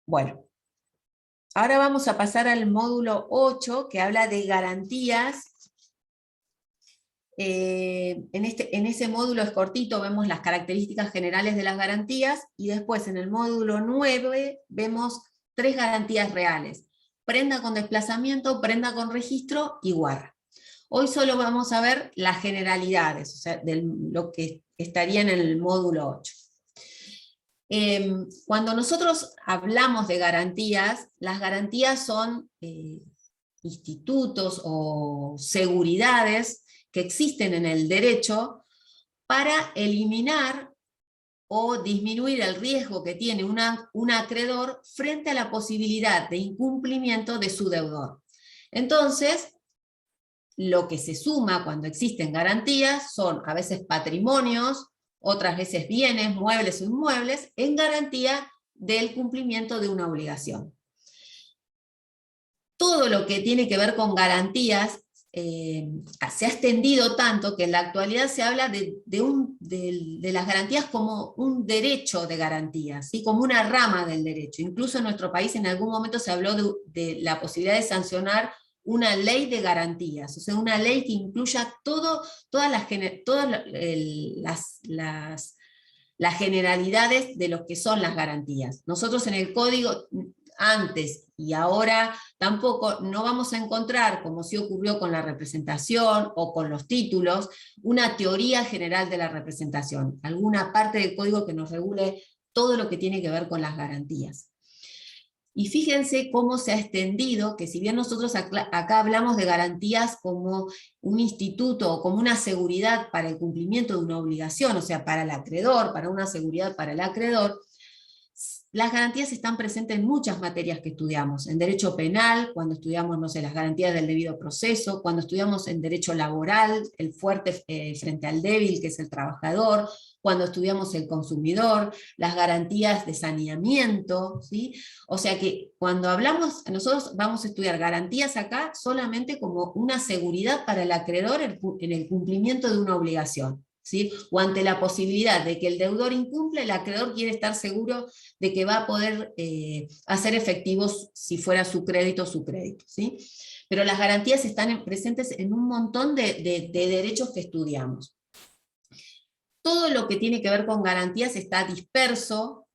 Bueno, ahora vamos a pasar al módulo 8, que habla de garantías. En ese módulo es cortito, vemos las características generales de las garantías, y después en el módulo 9 vemos 3 garantías reales: prenda con desplazamiento, prenda con registro y guarda. Hoy solo vamos a ver las generalidades, o sea, de lo que estaría en el módulo 8. Cuando nosotros hablamos de garantías, las garantías son institutos o seguridades que existen en el derecho para eliminar o disminuir el riesgo que tiene un acreedor frente a la posibilidad de incumplimiento de su deudor. Entonces, lo que se suma cuando existen garantías son a veces patrimonios, otras veces bienes, muebles o inmuebles, en garantía del cumplimiento de una obligación. Todo lo que tiene que ver con garantías se ha extendido tanto que en la actualidad se habla de las garantías como un derecho de garantías, ¿sí? Como una rama del derecho. Incluso en nuestro país en algún momento se habló de la posibilidad de sancionar una ley de garantías, o sea, una ley que incluya todas las generalidades de lo que son las garantías. Nosotros en el código, antes y ahora tampoco, no vamos a encontrar, como sí ocurrió con la representación o con los títulos, una teoría general de la representación, alguna parte del código que nos regule todo lo que tiene que ver con las garantías. Y fíjense cómo se ha extendido, que si bien nosotros acá hablamos de garantías como un instituto o como una seguridad para el cumplimiento de una obligación, o sea, para el acreedor, para una seguridad para el acreedor, las garantías están presentes en muchas materias que estudiamos, en derecho penal, cuando estudiamos, no sé, las garantías del debido proceso, cuando estudiamos en derecho laboral, el fuerte frente al débil, que es el trabajador, cuando estudiamos el consumidor, las garantías de saneamiento, ¿sí? O sea que cuando hablamos, nosotros vamos a estudiar garantías acá solamente como una seguridad para el acreedor en el cumplimiento de una obligación, ¿sí? O ante la posibilidad de que el deudor incumple, el acreedor quiere estar seguro de que va a poder hacer efectivos si fuera su crédito, ¿sí? Pero las garantías están presentes en un montón de derechos que estudiamos. Todo lo que tiene que ver con garantías está disperso,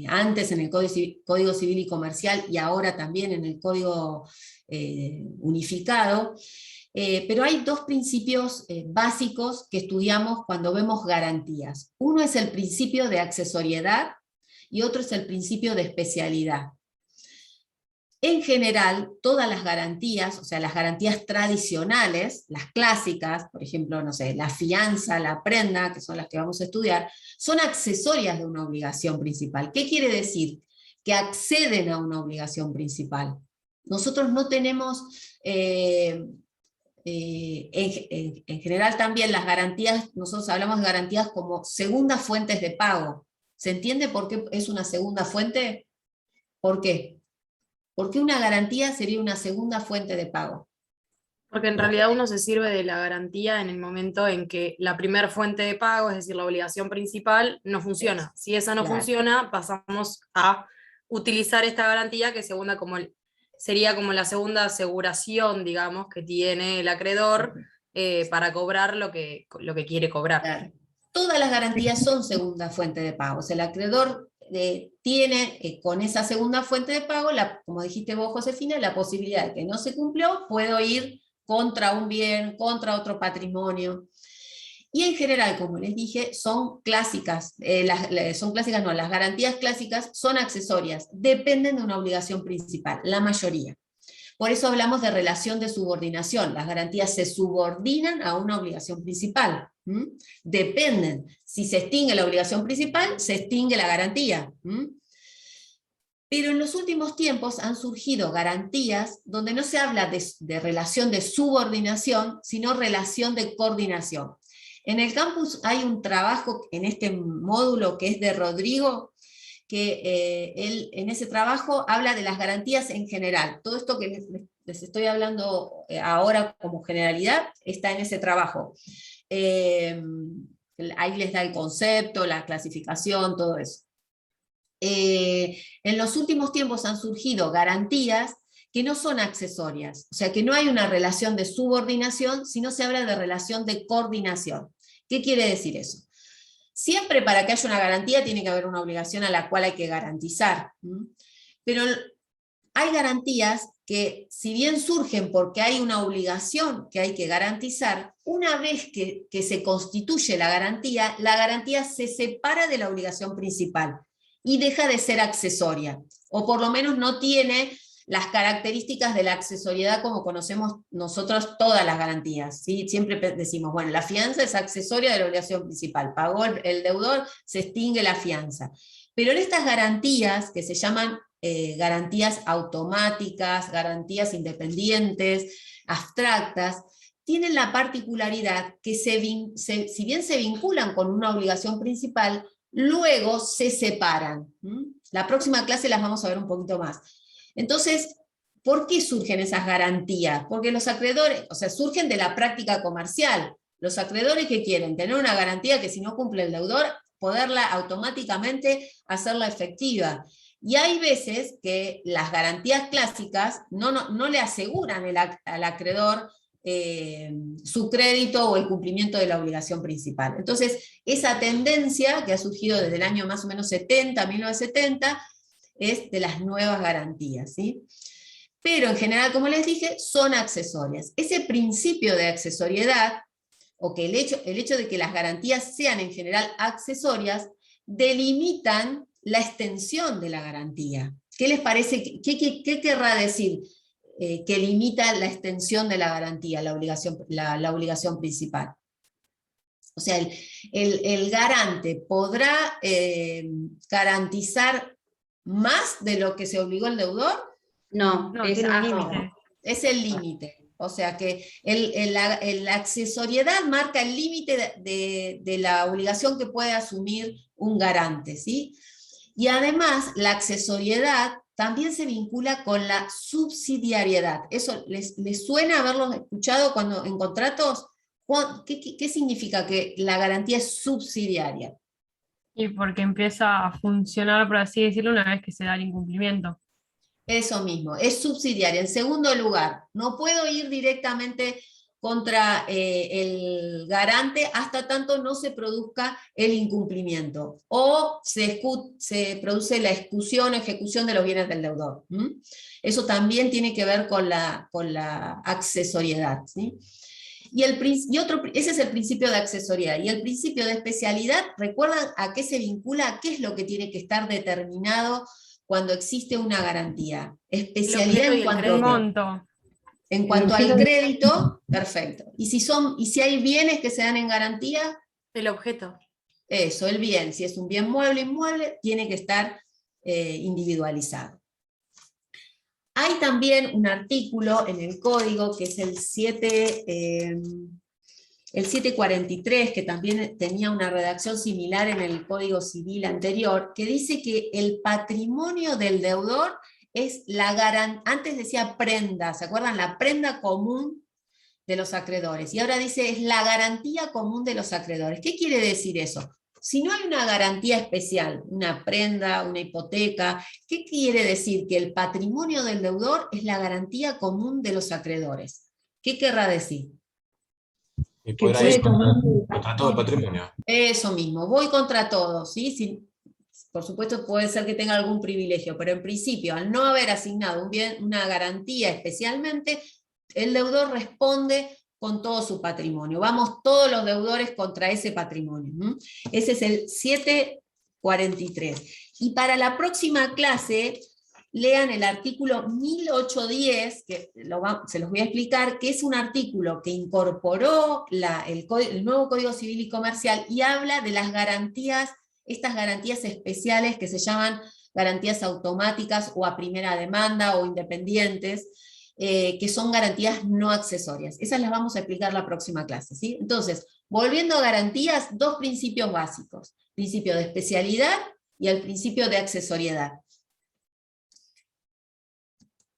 antes en el Código Civil y Comercial y ahora también en el Código Unificado, pero hay dos principios básicos que estudiamos cuando vemos garantías. Uno es el principio de accesoriedad y otro es el principio de especialidad. En general, todas las garantías, o sea, las garantías tradicionales, las clásicas, por ejemplo, no sé, la fianza, la prenda, que son las que vamos a estudiar, son accesorias de una obligación principal. ¿Qué quiere decir? Que acceden a una obligación principal. Nosotros no tenemos, en general también las garantías, nosotros hablamos de garantías como segundas fuentes de pago. ¿Se entiende por qué es una segunda fuente? ¿Por qué? ¿Por qué una garantía sería una segunda fuente de pago? Porque en realidad uno se sirve de la garantía en el momento en que la primera fuente de pago, es decir, la obligación principal, no funciona. Si esa no Claro. funciona, pasamos a utilizar esta garantía que sería como la segunda aseguración, digamos, que tiene el acreedor para cobrar lo que quiere cobrar. Claro. Todas las garantías son segunda fuente de pago. O sea, el acreedor tiene con esa segunda fuente de pago, como dijiste vos, Josefina, la posibilidad de que no se cumplió, puedo ir contra un bien, contra otro patrimonio. Y en general, como les dije, son clásicas. Las garantías clásicas son accesorias, dependen de una obligación principal, la mayoría. Por eso hablamos de relación de subordinación. Las garantías se subordinan a una obligación principal. Dependen. Si se extingue la obligación principal, se extingue la garantía. Pero en los últimos tiempos han surgido garantías donde no se habla de relación de subordinación, sino relación de coordinación. En el campus hay un trabajo en este módulo que es de Rodrigo, que él en ese trabajo habla de las garantías en general. Todo esto que les estoy hablando ahora como generalidad está en ese trabajo. Ahí les da el concepto, la clasificación, todo eso. En los últimos tiempos han surgido garantías que no son accesorias, o sea que no hay una relación de subordinación, sino se habla de relación de coordinación. ¿Qué quiere decir eso? Siempre para que haya una garantía tiene que haber una obligación a la cual hay que garantizar. Pero hay garantías que, si bien surgen porque hay una obligación que hay que garantizar, una vez que se constituye la garantía se separa de la obligación principal y deja de ser accesoria, o por lo menos no tiene las características de la accesoriedad como conocemos nosotros todas las garantías, ¿sí? Siempre decimos, bueno, la fianza es accesoria de la obligación principal, pagó el deudor, se extingue la fianza. Pero en estas garantías, que se llaman garantías automáticas, garantías independientes, abstractas, tienen la particularidad que si bien se vinculan con una obligación principal, luego se separan. La próxima clase las vamos a ver un poquito más. Entonces, ¿por qué surgen esas garantías? Porque los acreedores, o sea, surgen de la práctica comercial. Los acreedores que quieren tener una garantía que si no cumple el deudor, poderla automáticamente hacerla efectiva. Y hay veces que las garantías clásicas no le aseguran al acreedor su crédito o el cumplimiento de la obligación principal. Entonces, esa tendencia que ha surgido desde el año más o menos 1970, es de las nuevas garantías, ¿sí? Pero en general, como les dije, son accesorias. Ese principio de accesoriedad, o que el hecho de que las garantías sean en general accesorias, delimitan la extensión de la garantía. ¿Qué les parece? ¿Qué querrá decir que limita la extensión de la garantía, la obligación principal? O sea, el garante podrá garantizar más de lo que se obligó el deudor. No, No, es tiene un hasta. límite. Es el límite. O sea que la accesoriedad marca el límite de la obligación que puede asumir un garante, ¿sí? Y además, la accesoriedad también se vincula con la subsidiariedad. ¿Eso les suena haberlo escuchado en contratos? ¿Qué significa que la garantía es subsidiaria? Y porque empieza a funcionar, por así decirlo, una vez que se da el incumplimiento. Eso mismo, es subsidiaria. En segundo lugar, no puedo ir directamente contra el garante hasta tanto no se produzca el incumplimiento o se produce la ejecución de los bienes del deudor. Eso también tiene que ver con la accesoriedad, ¿sí? Ese es el principio de accesoriedad. Y el principio de especialidad, ¿recuerdan a qué se vincula? ¿Qué es lo que tiene que estar determinado cuando existe una garantía? Especialidad en cuanto El monto. En cuanto al crédito, perfecto. Y si hay bienes que se dan en garantía, El objeto. eso, el bien, si es un bien mueble, inmueble, tiene que estar individualizado. Hay también un artículo en el código que es el 743, que también tenía una redacción similar en el Código Civil anterior, que dice que el patrimonio del deudor es la garantía, antes decía prenda, ¿se acuerdan? La prenda común de los acreedores, y ahora dice es la garantía común de los acreedores. ¿Qué quiere decir eso? Si no hay una garantía especial, una prenda, una hipoteca, ¿qué quiere decir? Que el patrimonio del deudor es la garantía común de los acreedores. ¿Qué querrá decir? Y podrá ir contra todo el patrimonio. Eso mismo, voy contra todo, ¿sí? Por supuesto puede ser que tenga algún privilegio, pero en principio, al no haber asignado una garantía especialmente, el deudor responde con todo su patrimonio. Vamos todos los deudores contra ese patrimonio. Ese es el 743. Y para la próxima clase, lean el artículo 1810, que se los voy a explicar, que es un artículo que incorporó el nuevo Código Civil y Comercial y habla de las garantías, estas garantías especiales que se llaman garantías automáticas o a primera demanda o independientes, que son garantías no accesorias. Esas las vamos a explicar la próxima clase, ¿sí? Entonces, volviendo a garantías, dos principios básicos: principio de especialidad y el principio de accesoriedad.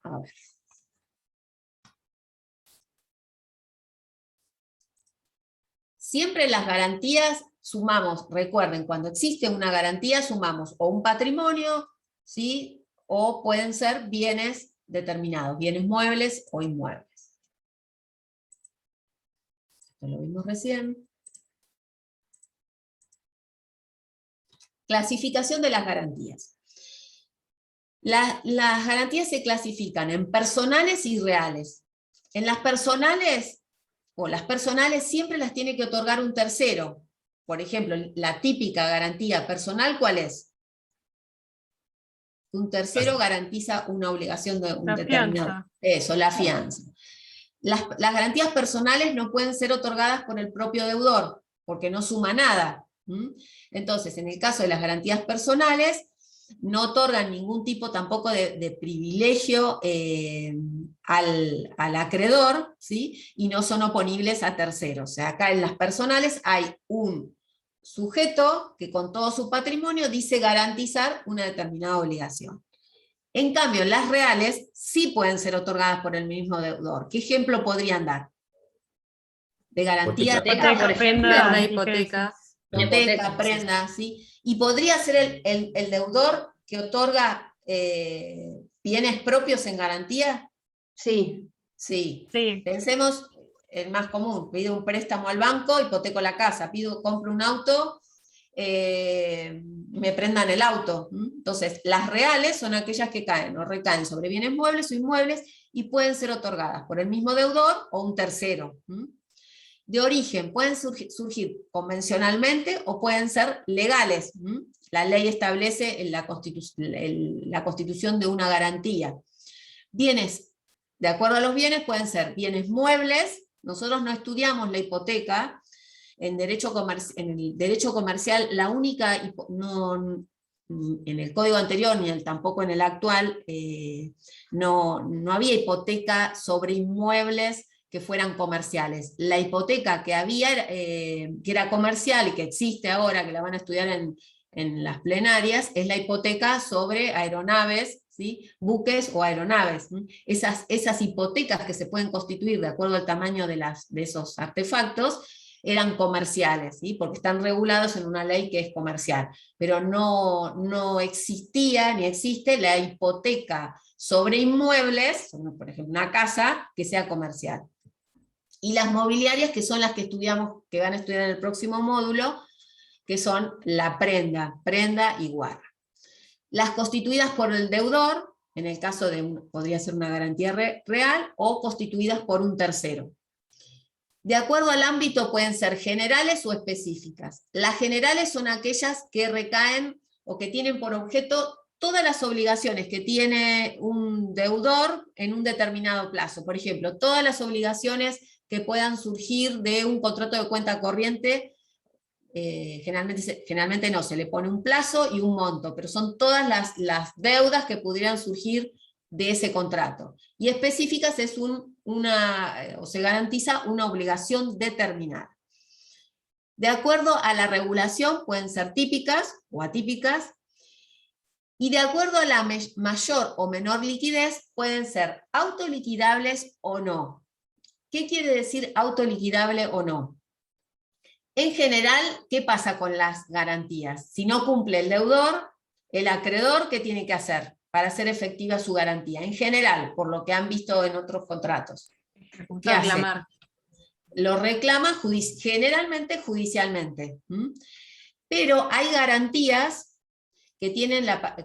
A ver. Siempre las garantías sumamos, recuerden, cuando existe una garantía sumamos o un patrimonio, ¿sí? O pueden ser bienes determinados, bienes muebles o inmuebles. Esto lo vimos recién. Clasificación de las garantías. Las garantías se clasifican en personales y reales. En las personales siempre las tiene que otorgar un tercero. Por ejemplo, la típica garantía personal, ¿cuál es? Un tercero garantiza una obligación de un determinado. Eso, la fianza. Las garantías personales no pueden ser otorgadas por el propio deudor, porque no suma nada. Entonces, en el caso de las garantías personales, no otorgan ningún tipo tampoco de privilegio al acreedor, ¿sí? Y no son oponibles a terceros. O sea, acá en las personales hay un sujeto que con todo su patrimonio dice garantizar una determinada obligación. En cambio, en las reales sí pueden ser otorgadas por el mismo deudor. ¿Qué ejemplo podrían dar? De garantía. Una hipoteca. Hipoteca, prenda, ¿sí? Y podría ser el deudor que otorga bienes propios en garantía. Sí. Sí. Pensemos el más común: pido un préstamo al banco, hipoteco la casa, compro un auto, me prendan el auto. Entonces, las reales son aquellas que caen o recaen sobre bienes muebles o inmuebles y pueden ser otorgadas por el mismo deudor o un tercero. De origen pueden surgir convencionalmente o pueden ser legales. la ley establece la constitución de una garantía. Bienes, de acuerdo a los bienes, pueden ser bienes muebles. Nosotros no estudiamos la hipoteca. En el derecho comercial, la única, en el código anterior ni tampoco en el actual, no había hipoteca sobre inmuebles que fueran comerciales. La hipoteca que había, que era comercial y que existe ahora, que la van a estudiar en las plenarias, es la hipoteca sobre aeronaves, ¿sí? Buques o aeronaves. Esas hipotecas que se pueden constituir de acuerdo al tamaño de esos artefactos, eran comerciales, ¿sí? Porque están regulados en una ley que es comercial, pero no existía ni existe la hipoteca sobre inmuebles, por ejemplo una casa, que sea comercial. Y las mobiliarias, que son las que estudiamos, que van a estudiar en el próximo módulo, que son la prenda y guarda. Las constituidas por el deudor, en el caso podría ser una garantía real, o constituidas por un tercero. De acuerdo al ámbito pueden ser generales o específicas. Las generales son aquellas que recaen o que tienen por objeto todas las obligaciones que tiene un deudor en un determinado plazo. Por ejemplo, todas las obligaciones que puedan surgir de un contrato de cuenta corriente, generalmente no, se le pone un plazo y un monto, pero son todas las deudas que pudieran surgir de ese contrato. Y específicas es o se garantiza una obligación determinada. De acuerdo a la regulación pueden ser típicas o atípicas, y de acuerdo a la mayor o menor liquidez pueden ser autoliquidables o no. ¿Qué quiere decir autoliquidable o no? En general, ¿qué pasa con las garantías? Si no cumple el deudor, el acreedor, ¿qué tiene que hacer para hacer efectiva su garantía? En general, por lo que han visto en otros contratos. ¿Qué hace? Reclamar. Lo reclama generalmente judicialmente. Pero hay garantías que tienen la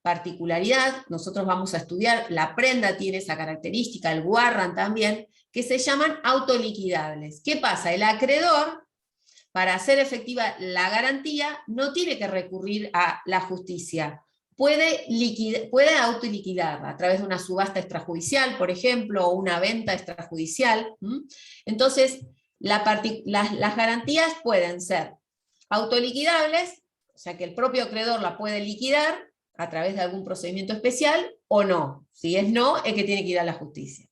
particularidad, nosotros vamos a estudiar, la prenda tiene esa característica, el warrant también, que se llaman autoliquidables. ¿Qué pasa? El acreedor, para hacer efectiva la garantía, no tiene que recurrir a la justicia. Puede autoliquidar a través de una subasta extrajudicial, por ejemplo, o una venta extrajudicial. Entonces, las garantías pueden ser autoliquidables, o sea que el propio acreedor la puede liquidar a través de algún procedimiento especial, o no. Si es no, es que tiene que ir a la justicia.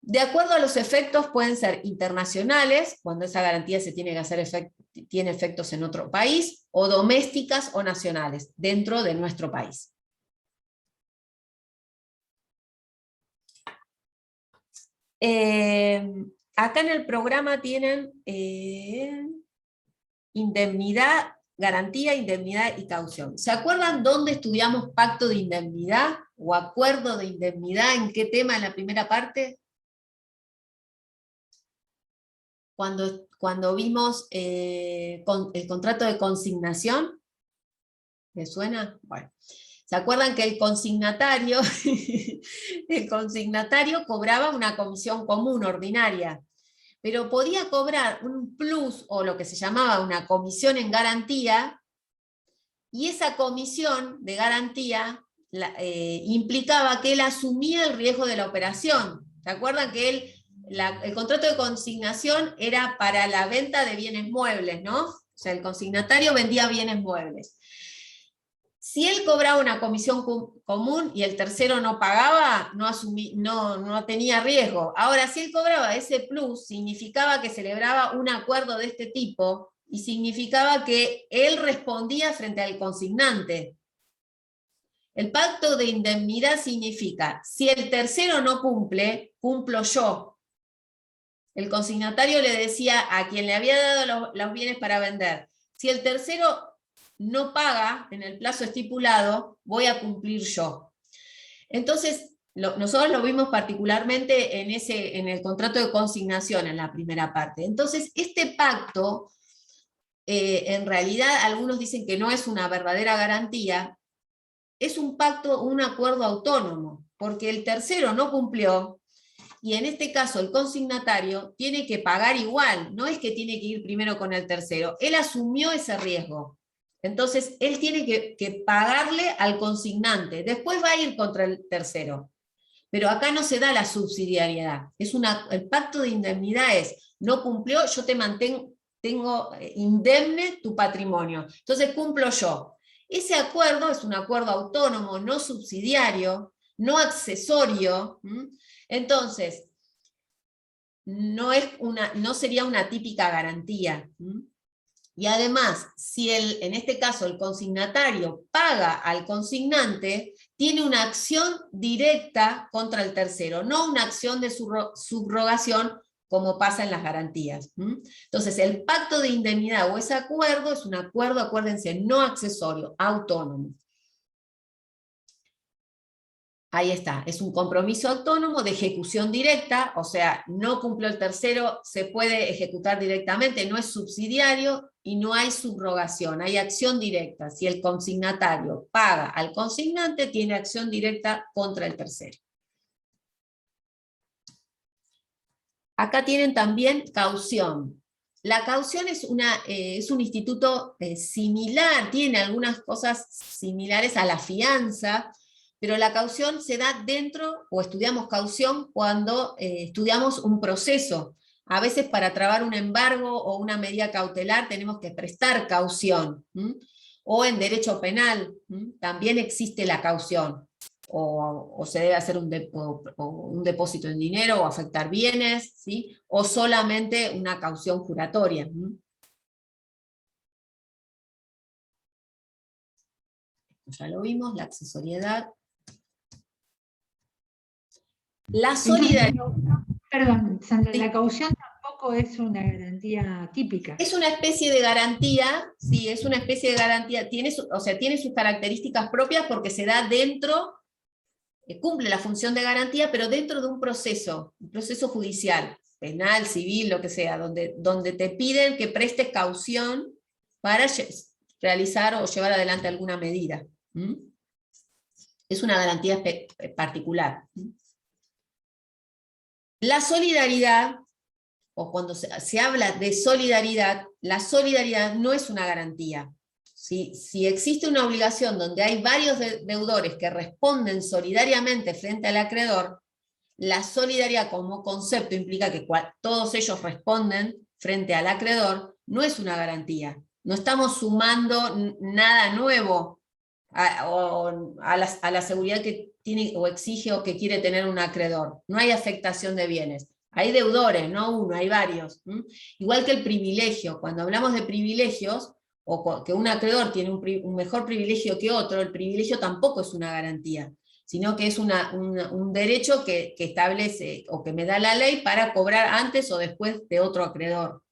De acuerdo a los efectos pueden ser internacionales, cuando esa garantía se tiene que hacer tiene efectos en otro país, o domésticas o nacionales, dentro de nuestro país. Acá en el programa tienen indemnidad, garantía, indemnidad y caución. ¿Se acuerdan dónde estudiamos pacto de indemnidad o acuerdo de indemnidad? ¿En qué tema en la primera parte? Cuando vimos el contrato de consignación. ¿Les suena? Bueno, ¿se acuerdan que el consignatario cobraba una comisión común, ordinaria? Pero podía cobrar un plus, o lo que se llamaba una comisión en garantía, y esa comisión de garantía implicaba que él asumía el riesgo de la operación. ¿Se acuerdan que el contrato de consignación era para la venta de bienes muebles, ¿no? O sea, el consignatario vendía bienes muebles. Si él cobraba una comisión común y el tercero no pagaba, no tenía riesgo. Ahora, si él cobraba ese plus, significaba que celebraba un acuerdo de este tipo y significaba que él respondía frente al consignante. El pacto de indemnidad significa, si el tercero no cumple, cumplo yo. El consignatario le decía a quien le había dado los bienes para vender, si el tercero no paga en el plazo estipulado, voy a cumplir yo. Entonces, nosotros lo vimos particularmente en el contrato de consignación, en la primera parte. Entonces, este pacto, en realidad, algunos dicen que no es una verdadera garantía, es un pacto, un acuerdo autónomo, porque el tercero no cumplió, y en este caso el consignatario tiene que pagar igual, no es que tiene que ir primero con el tercero, él asumió ese riesgo. Entonces, él tiene que pagarle al consignante, después va a ir contra el tercero. Pero acá no se da la subsidiariedad. El pacto de indemnidad es, no cumplió, yo te mantengo, tengo indemne tu patrimonio. Entonces cumplo yo. Ese acuerdo es un acuerdo autónomo, no subsidiario, no accesorio. Entonces, no sería una típica garantía. Y además, si en este caso el consignatario paga al consignante, tiene una acción directa contra el tercero, no una acción de subrogación como pasa en las garantías. Entonces, el pacto de indemnidad o ese acuerdo es un acuerdo, acuérdense, no accesorio, autónomo. Ahí está, es un compromiso autónomo de ejecución directa, o sea, no cumplió el tercero, se puede ejecutar directamente, no es subsidiario y no hay subrogación, hay acción directa. Si el consignatario paga al consignante, tiene acción directa contra el tercero. Acá tienen también caución. La caución es un instituto similar, tiene algunas cosas similares a la fianza, pero la caución se da dentro, o estudiamos caución cuando estudiamos un proceso. A veces para trabar un embargo o una medida cautelar tenemos que prestar caución. O en derecho penal también existe la caución. O se debe hacer un depósito en dinero o afectar bienes, ¿sí? O solamente una caución juratoria. Ya lo vimos, la accesoriedad. La solidaridad. Perdón, Sandra, Sí. la caución tampoco es una garantía típica. Es una especie de garantía, sí, es una especie de garantía, tiene sus características propias porque se da dentro, cumple la función de garantía, pero dentro de un proceso judicial, penal, civil, lo que sea, donde te piden que prestes caución para realizar o llevar adelante alguna medida. Es una garantía particular. La solidaridad, o cuando se habla de solidaridad, la solidaridad no es una garantía. Si existe una obligación donde hay varios deudores que responden solidariamente frente al acreedor, la solidaridad como concepto implica que todos ellos responden frente al acreedor, no es una garantía. No estamos sumando nada nuevo a la seguridad que tiene o exige o que quiere tener un acreedor. No hay afectación de bienes. Hay deudores, no uno, hay varios. Igual que el privilegio. Cuando hablamos de privilegios, o que un acreedor tiene un mejor privilegio que otro, el privilegio tampoco es una garantía, sino que es un derecho que establece o que me da la ley para cobrar antes o después de otro acreedor.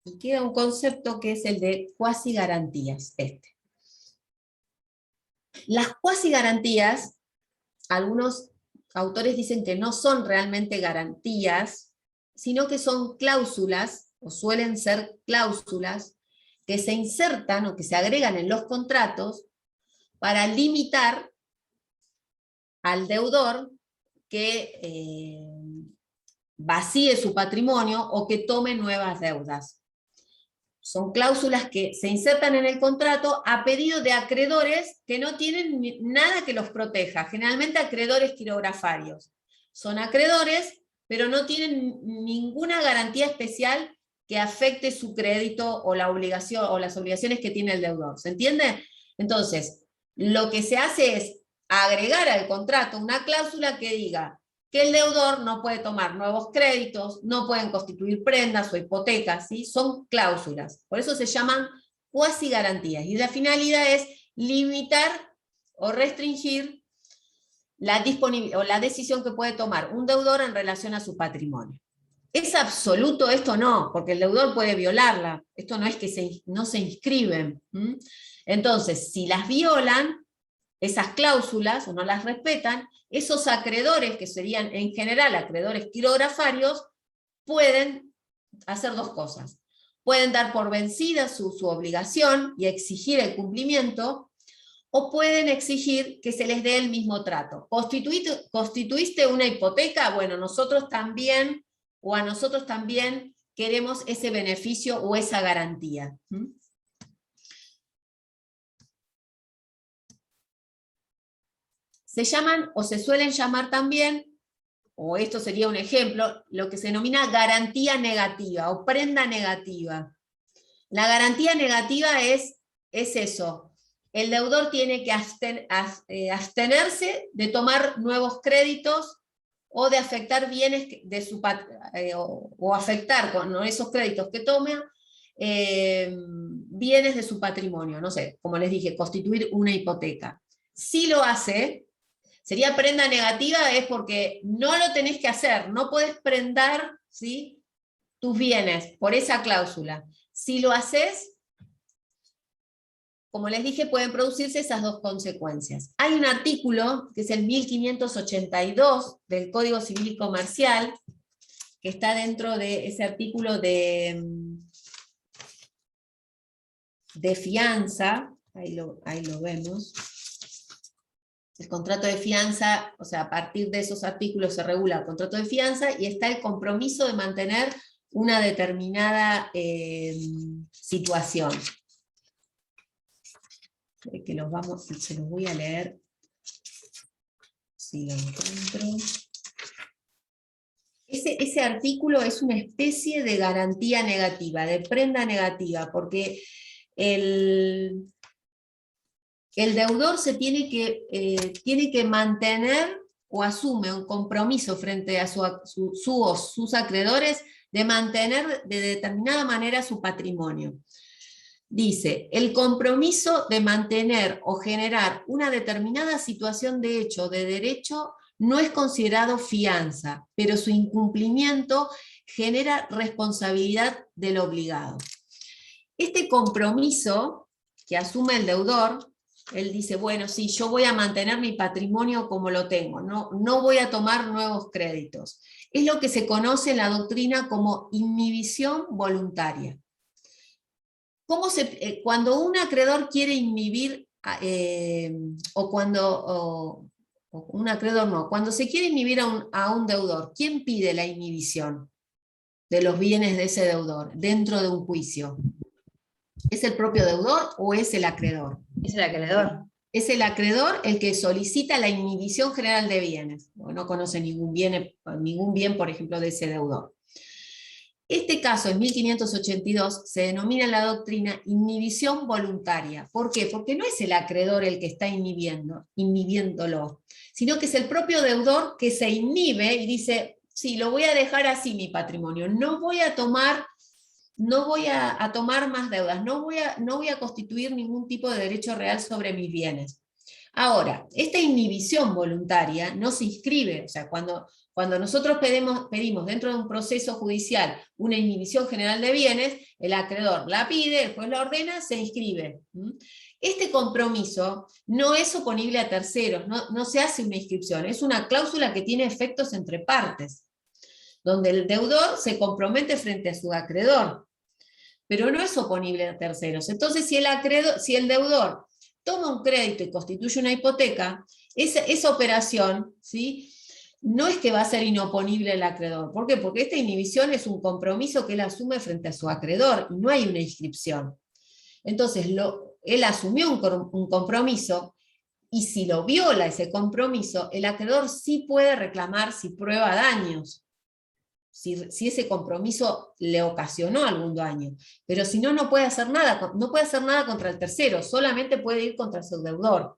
Y queda un concepto que es el de cuasigarantías. Las cuasigarantías, algunos autores dicen que no son realmente garantías, sino que son cláusulas, o suelen ser cláusulas, que se insertan o que se agregan en los contratos para limitar al deudor que vacíe su patrimonio o que tome nuevas deudas. Son cláusulas que se insertan en el contrato a pedido de acreedores que no tienen nada que los proteja, generalmente acreedores quirografarios. Son acreedores, pero no tienen ninguna garantía especial que afecte su crédito o la obligación o las obligaciones que tiene el deudor. ¿Se entiende? Entonces, lo que se hace es agregar al contrato una cláusula que diga que el deudor no puede tomar nuevos créditos, no pueden constituir prendas o hipotecas, ¿sí? Son cláusulas. Por eso se llaman cuasigarantías. Y la finalidad es limitar o restringir la disponibilidad o la decisión que puede tomar un deudor en relación a su patrimonio. ¿Es absoluto esto? No, porque el deudor puede violarla. Esto no es que no se inscriben. Entonces, si las violan, esas cláusulas, o no las respetan, esos acreedores, que serían en general acreedores quirografarios, pueden hacer dos cosas. Pueden dar por vencida su obligación y exigir el cumplimiento, o pueden exigir que se les dé el mismo trato. ¿Constituiste una hipoteca? Bueno, nosotros también, o a nosotros también queremos ese beneficio o esa garantía. Se llaman o se suelen llamar también, o esto sería un ejemplo, lo que se denomina garantía negativa o prenda negativa. La garantía negativa es eso. El deudor tiene que abstenerse de tomar nuevos créditos o de afectar bienes de su o afectar con esos créditos que toma bienes de su patrimonio. No sé, como les dije, constituir una hipoteca. Si lo hace, sería prenda negativa, es porque no lo tenés que hacer, no podés prendar, ¿sí?, tus bienes por esa cláusula. Si lo haces, como les dije, pueden producirse esas dos consecuencias. Hay un artículo, que es el 1582 del Código Civil y Comercial, que está dentro de ese artículo de fianza, ahí lo vemos. El contrato de fianza, o sea, a partir de esos artículos se regula el contrato de fianza y está el compromiso de mantener una determinada situación. Que se los voy a leer, si lo encuentro. Ese artículo es una especie de garantía negativa, de prenda negativa, porque el deudor se tiene que mantener o asume un compromiso frente a sus acreedores de mantener de determinada manera su patrimonio. Dice, el compromiso de mantener o generar una determinada situación de hecho o de derecho no es considerado fianza, pero su incumplimiento genera responsabilidad del obligado. Este compromiso que asume el deudor, él dice, bueno, sí, yo voy a mantener mi patrimonio como lo tengo, no voy a tomar nuevos créditos. Es lo que se conoce en la doctrina como inhibición voluntaria. Cuando un acreedor quiere inhibir, cuando se quiere inhibir a un deudor, ¿quién pide la inhibición de los bienes de ese deudor dentro de un juicio? ¿Es el propio deudor o es el acreedor? Es el acreedor. Es el acreedor el que solicita la inhibición general de bienes. No conoce ningún bien, por ejemplo, de ese deudor. Este caso, en 1582, se denomina en la doctrina inhibición voluntaria. ¿Por qué? Porque no es el acreedor el que está inhibiéndolo, sino que es el propio deudor que se inhibe y dice, sí, lo voy a dejar así mi patrimonio, no voy a tomar más deudas, no voy a constituir ningún tipo de derecho real sobre mis bienes. Ahora, esta inhibición voluntaria no se inscribe, o sea, cuando nosotros pedimos dentro de un proceso judicial una inhibición general de bienes, el acreedor la pide, el juez la ordena, se inscribe. Este compromiso no es oponible a terceros, no se hace una inscripción, es una cláusula que tiene efectos entre partes, donde el deudor se compromete frente a su acreedor, pero no es oponible a terceros. Entonces, si el deudor toma un crédito y constituye una hipoteca, esa operación, ¿sí?, no es que va a ser inoponible al acreedor. ¿Por qué? Porque esta inhibición es un compromiso que él asume frente a su acreedor, y no hay una inscripción. Entonces, él asumió un compromiso, y si lo viola ese compromiso, el acreedor sí puede reclamar si prueba daños, si ese compromiso le ocasionó algún daño. Pero si no puede hacer nada, no puede hacer nada contra el tercero, solamente puede ir contra su deudor.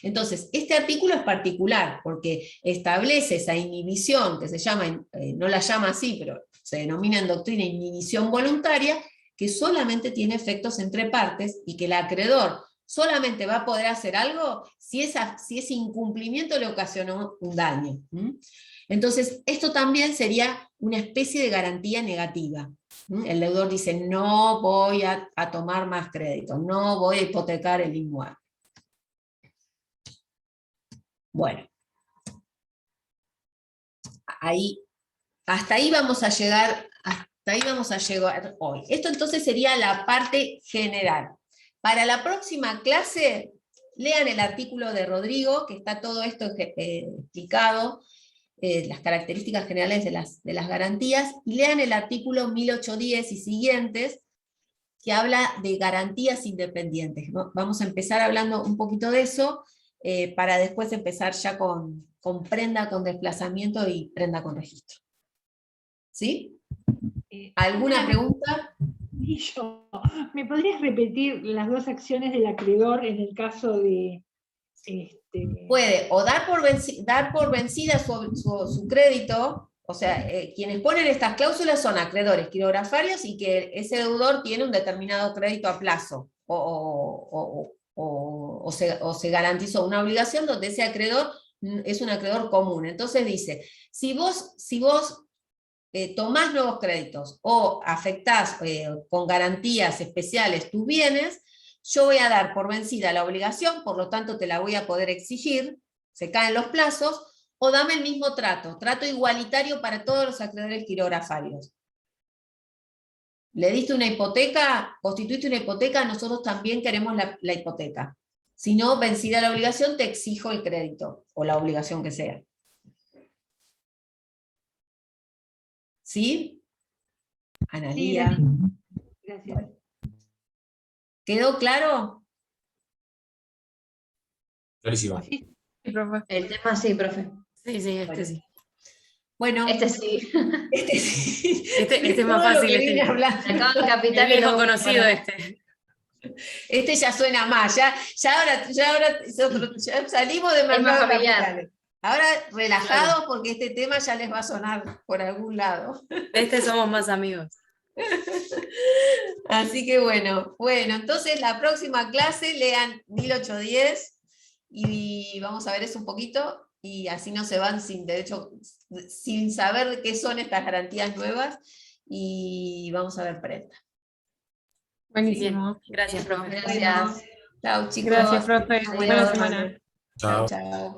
Entonces, este artículo es particular, porque establece esa inhibición, que se llama, no la llama así, pero se denomina en doctrina inhibición voluntaria, que solamente tiene efectos entre partes, y que el acreedor solamente va a poder hacer algo si ese incumplimiento le ocasionó un daño. Entonces, esto también sería una especie de garantía negativa. El deudor dice, no voy a tomar más crédito, no voy a hipotecar el inmueble. Bueno, hasta ahí vamos a llegar hoy. Esto entonces sería la parte general. Para la próxima clase lean el artículo de Rodrigo, que está todo esto explicado, las características generales de las garantías, y lean el artículo 1810 y siguientes, que habla de garantías independientes. Vamos a empezar hablando un poquito de eso, para después empezar ya con prenda con desplazamiento y prenda con registro. ¿Sí? ¿Alguna pregunta? ¿Me podrías repetir las dos acciones del acreedor en el caso de... Puede o dar por vencida su crédito, o sea, quienes ponen estas cláusulas son acreedores quirografarios y que ese deudor tiene un determinado crédito a plazo, o se garantizó una obligación donde ese acreedor es un acreedor común. Entonces dice, si vos tomás nuevos créditos o afectás con garantías especiales tus bienes, yo voy a dar por vencida la obligación, por lo tanto te la voy a poder exigir, se caen los plazos, o dame el mismo trato igualitario para todos los acreedores quirografarios. Le diste una hipoteca, constituiste una hipoteca, nosotros también queremos la hipoteca. Si no, vencida la obligación, te exijo el crédito, o la obligación que sea. ¿Sí? Analía. Sí, gracias. ¿Quedó claro? Clarísimo. Sí, profe. El tema sí, profe. Sí, sí, sí. Bueno, Este sí. este sí. Este es más Todo lo fácil. que vine hablando. Acabo el capital El y viejo luego- conocido para- este. Este ya suena más, ya ahora ya salimos de Es más mercado de familiar. capitales. Ahora relajados porque este tema ya les va a sonar por algún lado. Este somos más amigos. Así que bueno, entonces la próxima clase lean 1810 y vamos a ver eso un poquito y así no se van sin saber qué son estas garantías nuevas y vamos a ver prenda. Buenísimo. Gracias, profe. Gracias. Chao chicos. Gracias, profe. Buena Adiós. semana. Chao. Chao.